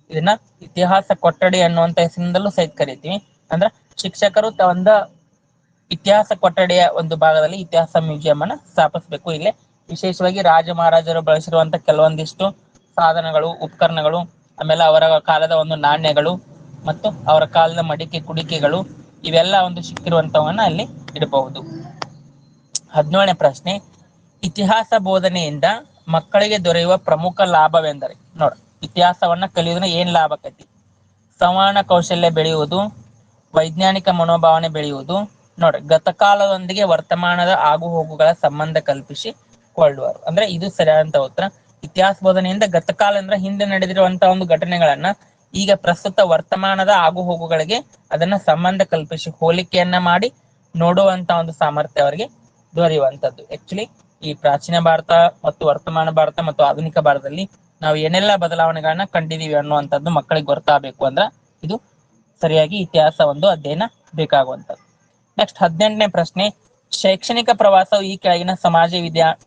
S1: ಇದನ್ನ ಇತಿಹಾಸ ಕೊಠಡಿ ಅನ್ನುವಂತ ಹೆಸರಿನಿಂದಲೂ ಸಹಿತ ಕರಿತೀವಿ. ಅಂದ್ರೆ ಶಿಕ್ಷಕರು ಒಂದು ಇತಿಹಾಸ ಕೊಠಡಿಯ ಒಂದು ಭಾಗದಲ್ಲಿ ಇತಿಹಾಸ ಮ್ಯೂಸಿಯಂ ಅನ್ನ ಸ್ಥಾಪಿಸಬೇಕು. ಇಲ್ಲೇ ವಿಶೇಷವಾಗಿ ರಾಜ ಮಹಾರಾಜರು ಬಳಸಿರುವಂತ ಕೆಲವೊಂದಿಷ್ಟು ಸಾಧನಗಳು, ಉಪಕರಣಗಳು, ಆಮೇಲೆ ಅವರ ಕಾಲದ ಒಂದು ನಾಣ್ಯಗಳು ಮತ್ತು ಅವರ ಕಾಲದ ಮಡಿಕೆ ಕುಡಿಕೆಗಳು, ಇವೆಲ್ಲ ಒಂದು ಸಿಕ್ಕಿರುವಂತವನ್ನ ಅಲ್ಲಿ ಇಡಬಹುದು. 17ನೇ ಪ್ರಶ್ನೆ, ಇತಿಹಾಸ ಬೋಧನೆಯಿಂದ ಮಕ್ಕಳಿಗೆ ದೊರೆಯುವ ಪ್ರಮುಖ ಲಾಭವೆಂದರೆ? ನೋಡ, ಇತಿಹಾಸವನ್ನ ಕಲಿಯೋದ್ರಿಂದ ಏನ್ ಲಾಭ ಆಕೈತಿ? ಸಂವಹನ ಕೌಶಲ್ಯ ಬೆಳೆಯುವುದು, ವೈಜ್ಞಾನಿಕ ಮನೋಭಾವನೆ ಬೆಳೆಯುವುದು, ನೋಡ್ರಿ ಗತಕಾಲದೊಂದಿಗೆ ವರ್ತಮಾನದ ಆಗು ಹೋಗುಗಳ ಸಂಬಂಧ ಕಲ್ಪಿಸಿಕೊಳ್ಳುವರು. ಅಂದ್ರೆ ಇದು ಸರಿಯಾದಂತ ಉತ್ತರ. ಇತಿಹಾಸ ಬೋಧನೆಯಿಂದ ಗತಕಾಲ ಅಂದ್ರೆ ಹಿಂದೆ ನಡೆದಿರುವಂತಹ ಒಂದು ಘಟನೆಗಳನ್ನ ಈಗ ಪ್ರಸ್ತುತ ವರ್ತಮಾನದ ಆಗು ಹೋಗುಗಳಿಗೆ ಅದನ್ನ ಸಂಬಂಧ ಕಲ್ಪಿಸಿ ಹೋಲಿಕೆಯನ್ನ ಮಾಡಿ ನೋಡುವಂತ ಒಂದು ಸಾಮರ್ಥ್ಯ ಅವರಿಗೆ ದೊರೆಯುವಂತದ್ದು. ಆಕ್ಚುಲಿ ಈ ಪ್ರಾಚೀನ ಭಾರತ ಮತ್ತು ವರ್ತಮಾನ ಭಾರತ ಮತ್ತು ಆಧುನಿಕ ಭಾರತದಲ್ಲಿ ನಾವು ಏನೆಲ್ಲ ಬದಲಾವಣೆಗಳನ್ನ ಕಂಡಿದೀವಿ ಅನ್ನುವಂಥದ್ದು ಮಕ್ಕಳಿಗೆ ಗೊತ್ತಾಗಬೇಕು ಅಂದ್ರೆ ಇದು ಸರಿಯಾಗಿ ಇತಿಹಾಸ ಒಂದು ಅಧ್ಯಯನ ಬೇಕಾಗುವಂಥದ್ದು. ನೆಕ್ಸ್ಟ್ 18ನೇ ಪ್ರಶ್ನೆ, ಶೈಕ್ಷಣಿಕ ಪ್ರವಾಸವು ಈ ಕೆಳಗಿನ ಸಮಾಜ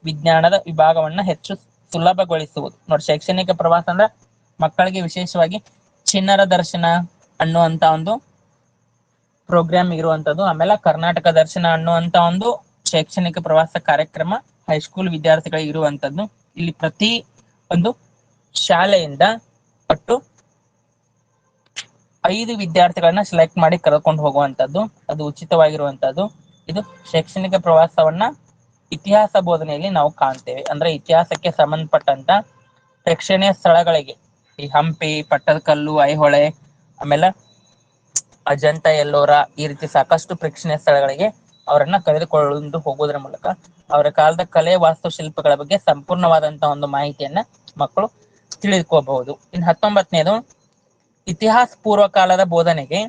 S1: ವಿಜ್ಞಾನದ ವಿಭಾಗವನ್ನ ಹೆಚ್ಚು ಸುಲಭಗೊಳಿಸುವುದು. ನೋಡಿ, ಶೈಕ್ಷಣಿಕ ಪ್ರವಾಸ ಅಂದ್ರೆ ಮಕ್ಕಳಿಗೆ ವಿಶೇಷವಾಗಿ ಚಿಣ್ಣರ ದರ್ಶನ ಅನ್ನುವಂತ ಒಂದು ಪ್ರೋಗ್ರಾಮ್ ಇರುವಂತದ್ದು, ಆಮೇಲೆ ಕರ್ನಾಟಕ ದರ್ಶನ ಅನ್ನುವಂತ ಒಂದು ಶೈಕ್ಷಣಿಕ ಪ್ರವಾಸ ಕಾರ್ಯಕ್ರಮ ಹೈಸ್ಕೂಲ್ ವಿದ್ಯಾರ್ಥಿಗಳಿಗೆ ಇರುವಂತದ್ದು. ಇಲ್ಲಿ ಪ್ರತಿ ಒಂದು ಶಾಲೆಯಿಂದ ಒಟ್ಟು 5 ವಿದ್ಯಾರ್ಥಿಗಳನ್ನ ಸೆಲೆಕ್ಟ್ ಮಾಡಿ ಕರ್ಕೊಂಡು ಹೋಗುವಂತದ್ದು, ಅದು ಉಚಿತವಾಗಿರುವಂತದ್ದು. ಇದು ಶೈಕ್ಷಣಿಕ ಪ್ರವಾಸವನ್ನ ಇತಿಹಾಸ ಬೋಧನೆಯಲ್ಲಿ ನಾವು ಕಾಣ್ತೇವೆ. ಅಂದ್ರೆ ಇತಿಹಾಸಕ್ಕೆ ಸಂಬಂಧಪಟ್ಟಂತ ಪ್ರೇಕ್ಷಣೀಯ ಸ್ಥಳಗಳಿಗೆ, ಈ ಹಂಪಿ, ಪಟ್ಟದಕಲ್ಲು, ಐಹೊಳೆ, ಆಮೇಲೆ ಅಜಂತ, ಎಲ್ಲೋರ, ಈ ರೀತಿ ಸಾಕಷ್ಟು ಪ್ರೇಕ್ಷಣೀಯ ಸ್ಥಳಗಳಿಗೆ ಅವರನ್ನ ಕರೆದುಕೊಂಡು ಹೋಗೋದ್ರ ಮೂಲಕ ಅವರ ಕಾಲದ ಕಲೆ, ವಾಸ್ತುಶಿಲ್ಪಗಳ ಬಗ್ಗೆ ಸಂಪೂರ್ಣವಾದಂತಹ ಒಂದು ಮಾಹಿತಿಯನ್ನ ಮಕ್ಕಳು ತಿಳಿದುಕೋಬಹುದು. ಇನ್ನು 19ನೇದು, ಇತಿಹಾಸ ಪೂರ್ವ ಕಾಲದ ಬೋಧನೆಗೆ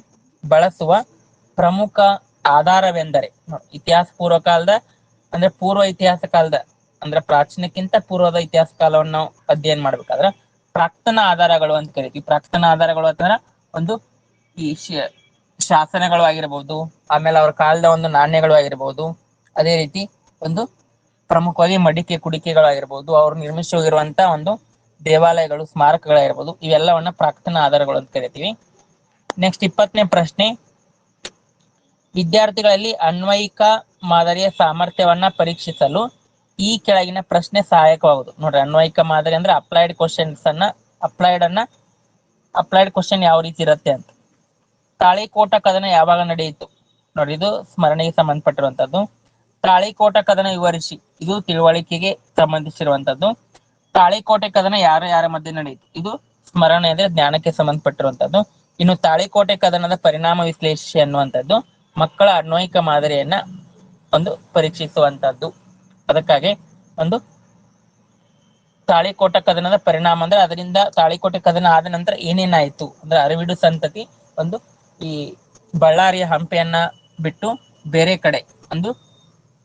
S1: ಬಳಸುವ ಪ್ರಮುಖ ಆಧಾರವೆಂದರೆ. ಇತಿಹಾಸ ಪೂರ್ವ ಕಾಲದ ಅಂದ್ರೆ ಪೂರ್ವ ಇತಿಹಾಸ ಕಾಲದ ಅಂದ್ರೆ ಪ್ರಾಚೀನಕ್ಕಿಂತ ಪೂರ್ವದ ಇತಿಹಾಸ ಕಾಲವನ್ನು ನಾವು ಅಧ್ಯಯನ ಮಾಡ್ಬೇಕಾದ್ರೆ ಪ್ರಾಕ್ತನ ಆಧಾರಗಳು ಅಂತ ಕರಿತೀವಿ. ಪ್ರಾಕ್ತನ ಆಧಾರಗಳು ಅಂತಂದ್ರೆ ಒಂದು ಈ ಶಾಸನಗಳು ಆಗಿರಬಹುದು, ಆಮೇಲೆ ಅವ್ರ ಕಾಲದ ಒಂದು ನಾಣ್ಯಗಳು ಆಗಿರಬಹುದು, ಅದೇ ರೀತಿ ಒಂದು ಪ್ರಮುಖವಾಗಿ ಮಡಿಕೆ ಕುಡಿಕೆಗಳಾಗಿರ್ಬಹುದು, ಅವ್ರು ನಿರ್ಮಿಸಿ ಹೋಗಿರುವಂತ ಒಂದು ದೇವಾಲಯಗಳು, ಸ್ಮಾರಕಗಳಾಗಿರ್ಬೋದು, ಇವೆಲ್ಲವನ್ನ ಪ್ರಾಕ್ತನ ಆಧಾರಗಳು ಅಂತ ಕರಿತೀವಿ. ನೆಕ್ಸ್ಟ್ 20ನೇ ಪ್ರಶ್ನೆ, ವಿದ್ಯಾರ್ಥಿಗಳಲ್ಲಿ ಅನ್ವಯಿಕ ಮಾದರಿಯ ಸಾಮರ್ಥ್ಯವನ್ನ ಪರೀಕ್ಷಿಸಲು ಈ ಕೆಳಗಿನ ಪ್ರಶ್ನೆ ಸಹಾಯಕವಾಗುವುದು. ನೋಡ್ರಿ, ಅನ್ವಯಿಕ ಮಾದರಿ ಅಂದ್ರೆ ಅಪ್ಲೈಡ್ ಕ್ವಶನ್ ಯಾವ ರೀತಿ ಇರುತ್ತೆ ಅಂತ. ತಾಳಿಕೋಟ ಕದನ ಯಾವಾಗ ನಡೆಯಿತು? ನೋಡ್ರಿ, ಇದು ಸ್ಮರಣೆಗೆ ಸಂಬಂಧಪಟ್ಟಿರುವಂತದ್ದು. ತಾಳಿಕೋಟ ಕದನ ವಿವರಿಸಿ, ಇದು ತಿಳುವಳಿಕೆಗೆ ಸಂಬಂಧಿಸಿರುವಂತದ್ದು. ತಾಳಿಕೋಟೆ ಕದನ ಯಾರ ಮಧ್ಯೆ ನಡೆಯಿತು? ಇದು ಸ್ಮರಣೆ ಅಂದ್ರೆ ಜ್ಞಾನಕ್ಕೆ ಸಂಬಂಧಪಟ್ಟಿರುವಂತದ್ದು. ಇನ್ನು ತಾಳಿಕೋಟೆ ಕದನದ ಪರಿಣಾಮ ವಿಶ್ಲೇಷಣೆ ಅನ್ನುವಂಥದ್ದು ಮಕ್ಕಳ ಅನ್ವಯಿಕ ಮಾದರಿಯನ್ನ ಒಂದು ಪರೀಕ್ಷಿಸುವಂತದ್ದು. ಅದಕ್ಕಾಗಿ ಒಂದು ತಾಳಿಕೋಟ ಕದನದ ಪರಿಣಾಮ ಅಂದ್ರೆ ಅದರಿಂದ ತಾಳಿಕೋಟೆ ಕದನ ಆದ ನಂತರ ಏನೇನಾಯ್ತು ಅಂದ್ರೆ ಅರವಿಡು ಸಂತತಿ ಒಂದು ಈ ಬಳ್ಳಾರಿಯ ಹಂಪೆಯನ್ನ ಬಿಟ್ಟು ಬೇರೆ ಕಡೆ ಒಂದು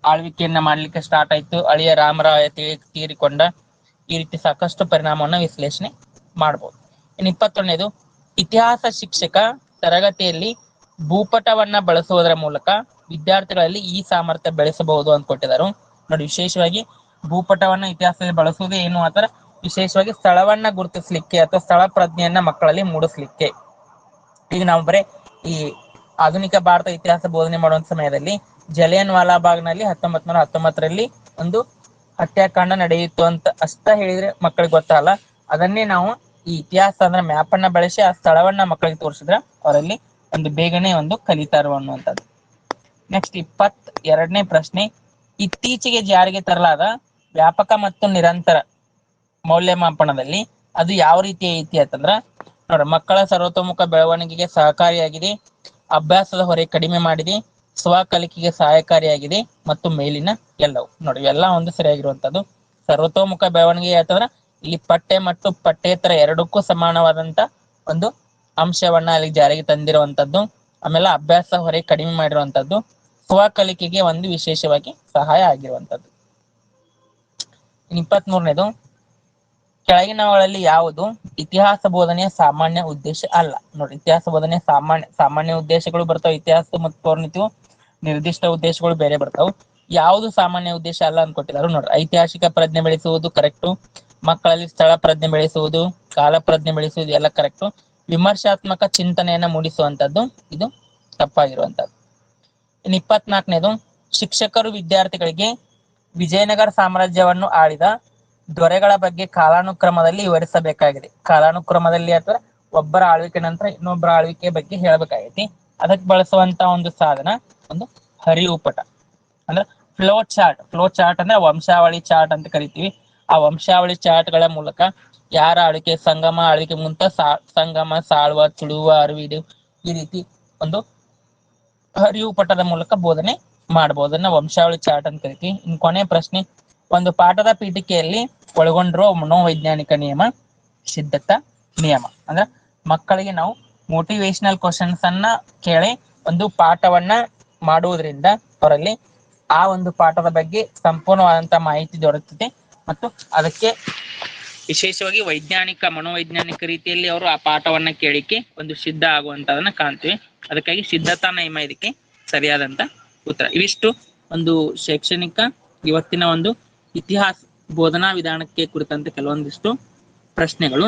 S1: ಆಳ್ವಿಕೆಯನ್ನ ಮಾಡ್ಲಿಕ್ಕೆ ಸ್ಟಾರ್ಟ್ ಆಯ್ತು. ಅಳಿಯ ರಾಮರಾಯ ತೀರಿಕೊಂಡ. ಈ ರೀತಿ ಸಾಕಷ್ಟು ಪರಿಣಾಮವನ್ನ ವಿಶ್ಲೇಷಣೆ ಮಾಡಬಹುದು. ಇನ್ನು 21ನೇದು, ಇತಿಹಾಸ ಶಿಕ್ಷಕ ತರಗತಿಯಲ್ಲಿ ಭೂಪಟವನ್ನ ಬಳಸುವುದರ ಮೂಲಕ ವಿದ್ಯಾರ್ಥಿಗಳಲ್ಲಿ ಈ ಸಾಮರ್ಥ್ಯ ಬೆಳೆಸಬಹುದು ಅಂತ ಕೊಟ್ಟಿದ್ದಾರೆ. ನೋಡಿ, ವಿಶೇಷವಾಗಿ ಭೂಪಟವನ್ನ ಇತಿಹಾಸದಲ್ಲಿ ಬಳಸುವುದು ಏನು ಅಂತಾರೆ, ವಿಶೇಷವಾಗಿ ಸ್ಥಳವನ್ನ ಗುರುತಿಸ್ಲಿಕ್ಕೆ ಅಥವಾ ಸ್ಥಳ ಪ್ರಜ್ಞೆಯನ್ನ ಮಕ್ಕಳಲ್ಲಿ ಮೂಡಿಸ್ಲಿಕ್ಕೆ. ಈಗ ನಾವು ಬರೇ ಈ ಆಧುನಿಕ ಭಾರತ ಇತಿಹಾಸ ಬೋಧನೆ ಮಾಡುವಂತ ಸಮಯದಲ್ಲಿ ಜಲಿಯನ್ ವಾಲಾ ಬಾಗ್ನಲ್ಲಿ 1919ರಲ್ಲಿ ಒಂದು ಹತ್ಯಾಕಾಂಡ ನಡೆಯಿತು ಅಂತ ಅಷ್ಟ ಹೇಳಿದ್ರೆ ಮಕ್ಕಳಿಗೆ ಗೊತ್ತಾಗಲ್ಲ. ಅದನ್ನೇ ನಾವು ಈ ಇತಿಹಾಸ ಅಂದ್ರೆ ಮ್ಯಾಪ್ ಅನ್ನ ಬಳಸಿ ಆ ಸ್ಥಳವನ್ನ ಮಕ್ಕಳಿಗೆ ತೋರಿಸಿದ್ರೆ ಅವರಲ್ಲಿ ಒಂದು ಬೇಗನೆ ಒಂದು ಕಲಿತಾರು ಅನ್ನುವಂಥದ್ದು. ನೆಕ್ಸ್ಟ್ 22ನೇ ಪ್ರಶ್ನೆ, ಇತ್ತೀಚೆಗೆ ಜಾರಿಗೆ ತರಲಾದ ವ್ಯಾಪಕ ಮತ್ತು ನಿರಂತರ ಮೌಲ್ಯಮಾಪನದಲ್ಲಿ ಅದು ಯಾವ ರೀತಿ ಐತಿ ಅಂತಂದ್ರ ನೋಡ್ರಿ, ಮಕ್ಕಳ ಸರ್ವತೋಮುಖ ಬೆಳವಣಿಗೆಗೆ ಸಹಕಾರಿಯಾಗಿದೆ, ಅಭ್ಯಾಸದ ಹೊರೆ ಕಡಿಮೆ ಮಾಡಿದೆ, ಸ್ವಕಲಿಕೆಗೆ ಸಹಾಯಕಾರಿಯಾಗಿದೆ ಮತ್ತು ಮೇಲಿನ ಎಲ್ಲವೂ. ನೋಡಿ, ಇವೆಲ್ಲ ಒಂದು ಸರಿಯಾಗಿರುವಂತದ್ದು. ಸರ್ವತೋಮುಖ ಬೆಳವಣಿಗೆ ಅಂತಂದ್ರ ಇಲ್ಲಿ ಪಠ್ಯ ಮತ್ತು ಪಠ್ಯೇತರ ಎರಡಕ್ಕೂ ಸಮಾನವಾದಂತ ಒಂದು ಅಂಶವನ್ನ ಅಲ್ಲಿ ಜಾರಿಗೆ ತಂದಿರುವಂತದ್ದು. ಆಮೇಲೆ ಅಭ್ಯಾಸ ಹೊರೆ ಕಡಿಮೆ ಮಾಡಿರುವಂತದ್ದು, ಸ್ವಕಲಿಕೆಗೆ ಒಂದು ವಿಶೇಷವಾಗಿ ಸಹಾಯ ಆಗಿರುವಂತದ್ದು. 23ನೇದು, ಕೆಳಗಿನವುಗಳಲ್ಲಿ ಯಾವುದು ಇತಿಹಾಸ ಬೋಧನೆಯ ಸಾಮಾನ್ಯ ಉದ್ದೇಶ ಅಲ್ಲ? ನೋಡಿ, ಇತಿಹಾಸ ಬೋಧನೆಯ ಸಾಮಾನ್ಯ ಉದ್ದೇಶಗಳು ಬರ್ತಾವ. ಇತಿಹಾಸ ಮತ್ತು ಪೌರಾಣಿತ್ಯವು ನಿರ್ದಿಷ್ಟ ಉದ್ದೇಶಗಳು ಬೇರೆ ಬರ್ತಾವು. ಯಾವುದು ಸಾಮಾನ್ಯ ಉದ್ದೇಶ ಅಲ್ಲ ಅಂತ ಕೊಟ್ಟಿದ್ದಾರೆ. ನೋಡ್ರಿ, ಐತಿಹಾಸಿಕ ಪ್ರಜ್ಞೆ ಬೆಳೆಸುವುದು ಕರೆಕ್ಟು, ಮಕ್ಕಳಲ್ಲಿ ಸ್ಥಳ ಪ್ರಜ್ಞೆ ಬೆಳೆಸುವುದು, ಕಾಲ ಪ್ರಜ್ಞೆ ಬೆಳೆಸುವುದು ಎಲ್ಲ ಕರೆಕ್ಟು, ವಿಮರ್ಶಾತ್ಮಕ ಚಿಂತನೆಯನ್ನ ಮೂಡಿಸುವಂತದ್ದು ಇದು ತಪ್ಪಾಗಿರುವಂತದ್ದು. ಇನ್ನು 24ನೇದು, ಶಿಕ್ಷಕರು ವಿದ್ಯಾರ್ಥಿಗಳಿಗೆ ವಿಜಯನಗರ ಸಾಮ್ರಾಜ್ಯವನ್ನು ಆಳಿದ ದೊರೆಗಳ ಬಗ್ಗೆ ಕಾಲಾನುಕ್ರಮದಲ್ಲಿ ವಿವರಿಸಬೇಕಾಗಿದೆ. ಕಾಲಾನುಕ್ರಮದಲ್ಲಿ ಅಥವಾ ಒಬ್ಬರ ಆಳ್ವಿಕೆ ನಂತರ ಇನ್ನೊಬ್ಬರ ಆಳ್ವಿಕೆ ಬಗ್ಗೆ ಹೇಳಬೇಕಾಗೈತಿ. ಅದಕ್ಕೆ ಬಳಸುವಂತ ಒಂದು ಸಾಧನ ಒಂದು ಹರಿವು ಪಟ ಅಂದ್ರೆ ಫ್ಲೋ ಚಾರ್ಟ್ ಅಂದ್ರೆ ವಂಶಾವಳಿ ಚಾರ್ಟ್ ಅಂತ ಕರಿತೀವಿ. ಆ ವಂಶಾವಳಿ ಚಾರ್ಟ್ಗಳ ಮೂಲಕ ಯಾರ ಆಳ್ವಿಕೆ, ಸಂಗಮ ಆಳ್ವಿಕೆ ಮುಂತ ಸಂಗಮ, ಸಾಳ್ವ, ತುಳುವ, ಅರವಿಡು, ಈ ರೀತಿ ಒಂದು ಹರಿವು ಪಟದ ಮೂಲಕ ಬೋಧನೆ ಮಾಡಬಹುದು. ಅದನ್ನ ವಂಶಾವಳಿ ಚಾರ್ಟ್ ಅಂತ ಕರಿತೀವಿ. ಇನ್ನು ಕೊನೆಯ ಪ್ರಶ್ನೆ, ಒಂದು ಪಾಠದ ಪೀಠಿಕೆಯಲ್ಲಿ ಒಳಗೊಂಡಿರುವ ಮನೋವೈಜ್ಞಾನಿಕ ನಿಯಮ, ಸಿದ್ಧತಾ ನಿಯಮ. ಅಂದ್ರೆ ಮಕ್ಕಳಿಗೆ ನಾವು ಮೋಟಿವೇಶನಲ್ ಕ್ವಶನ್ಸ್ ಅನ್ನ ಕೇಳಿ ಒಂದು ಪಾಠವನ್ನ ಮಾಡುವುದರಿಂದ ಅವರಲ್ಲಿ ಆ ಒಂದು ಪಾಠದ ಬಗ್ಗೆ ಸಂಪೂರ್ಣವಾದಂತಹ ಮಾಹಿತಿ ದೊರೆಯುತ್ತದೆ ಮತ್ತು ಅದಕ್ಕೆ ವಿಶೇಷವಾಗಿ ಮನೋವೈಜ್ಞಾನಿಕ ರೀತಿಯಲ್ಲಿ ಅವರು ಆ ಪಾಠವನ್ನ ಕೇಳಿಕೆ ಒಂದು ಸಿದ್ಧ ಆಗುವಂತದನ್ನ ಕಾಣ್ತೀವಿ. ಅದಕ್ಕಾಗಿ ಸಿದ್ಧತಾ ನಿಯಮ ಇದಕ್ಕೆ ಸರಿಯಾದಂತ ಉತ್ತರ. ಇವಿಷ್ಟು ಒಂದು ಶೈಕ್ಷಣಿಕ ಇವತ್ತಿನ ಒಂದು ಇತಿಹಾಸ ಬೋಧನಾ ವಿಧಾನಕ್ಕೆ ಕುರಿತಂತೆ ಕೆಲವೊಂದಿಷ್ಟು ಪ್ರಶ್ನೆಗಳು.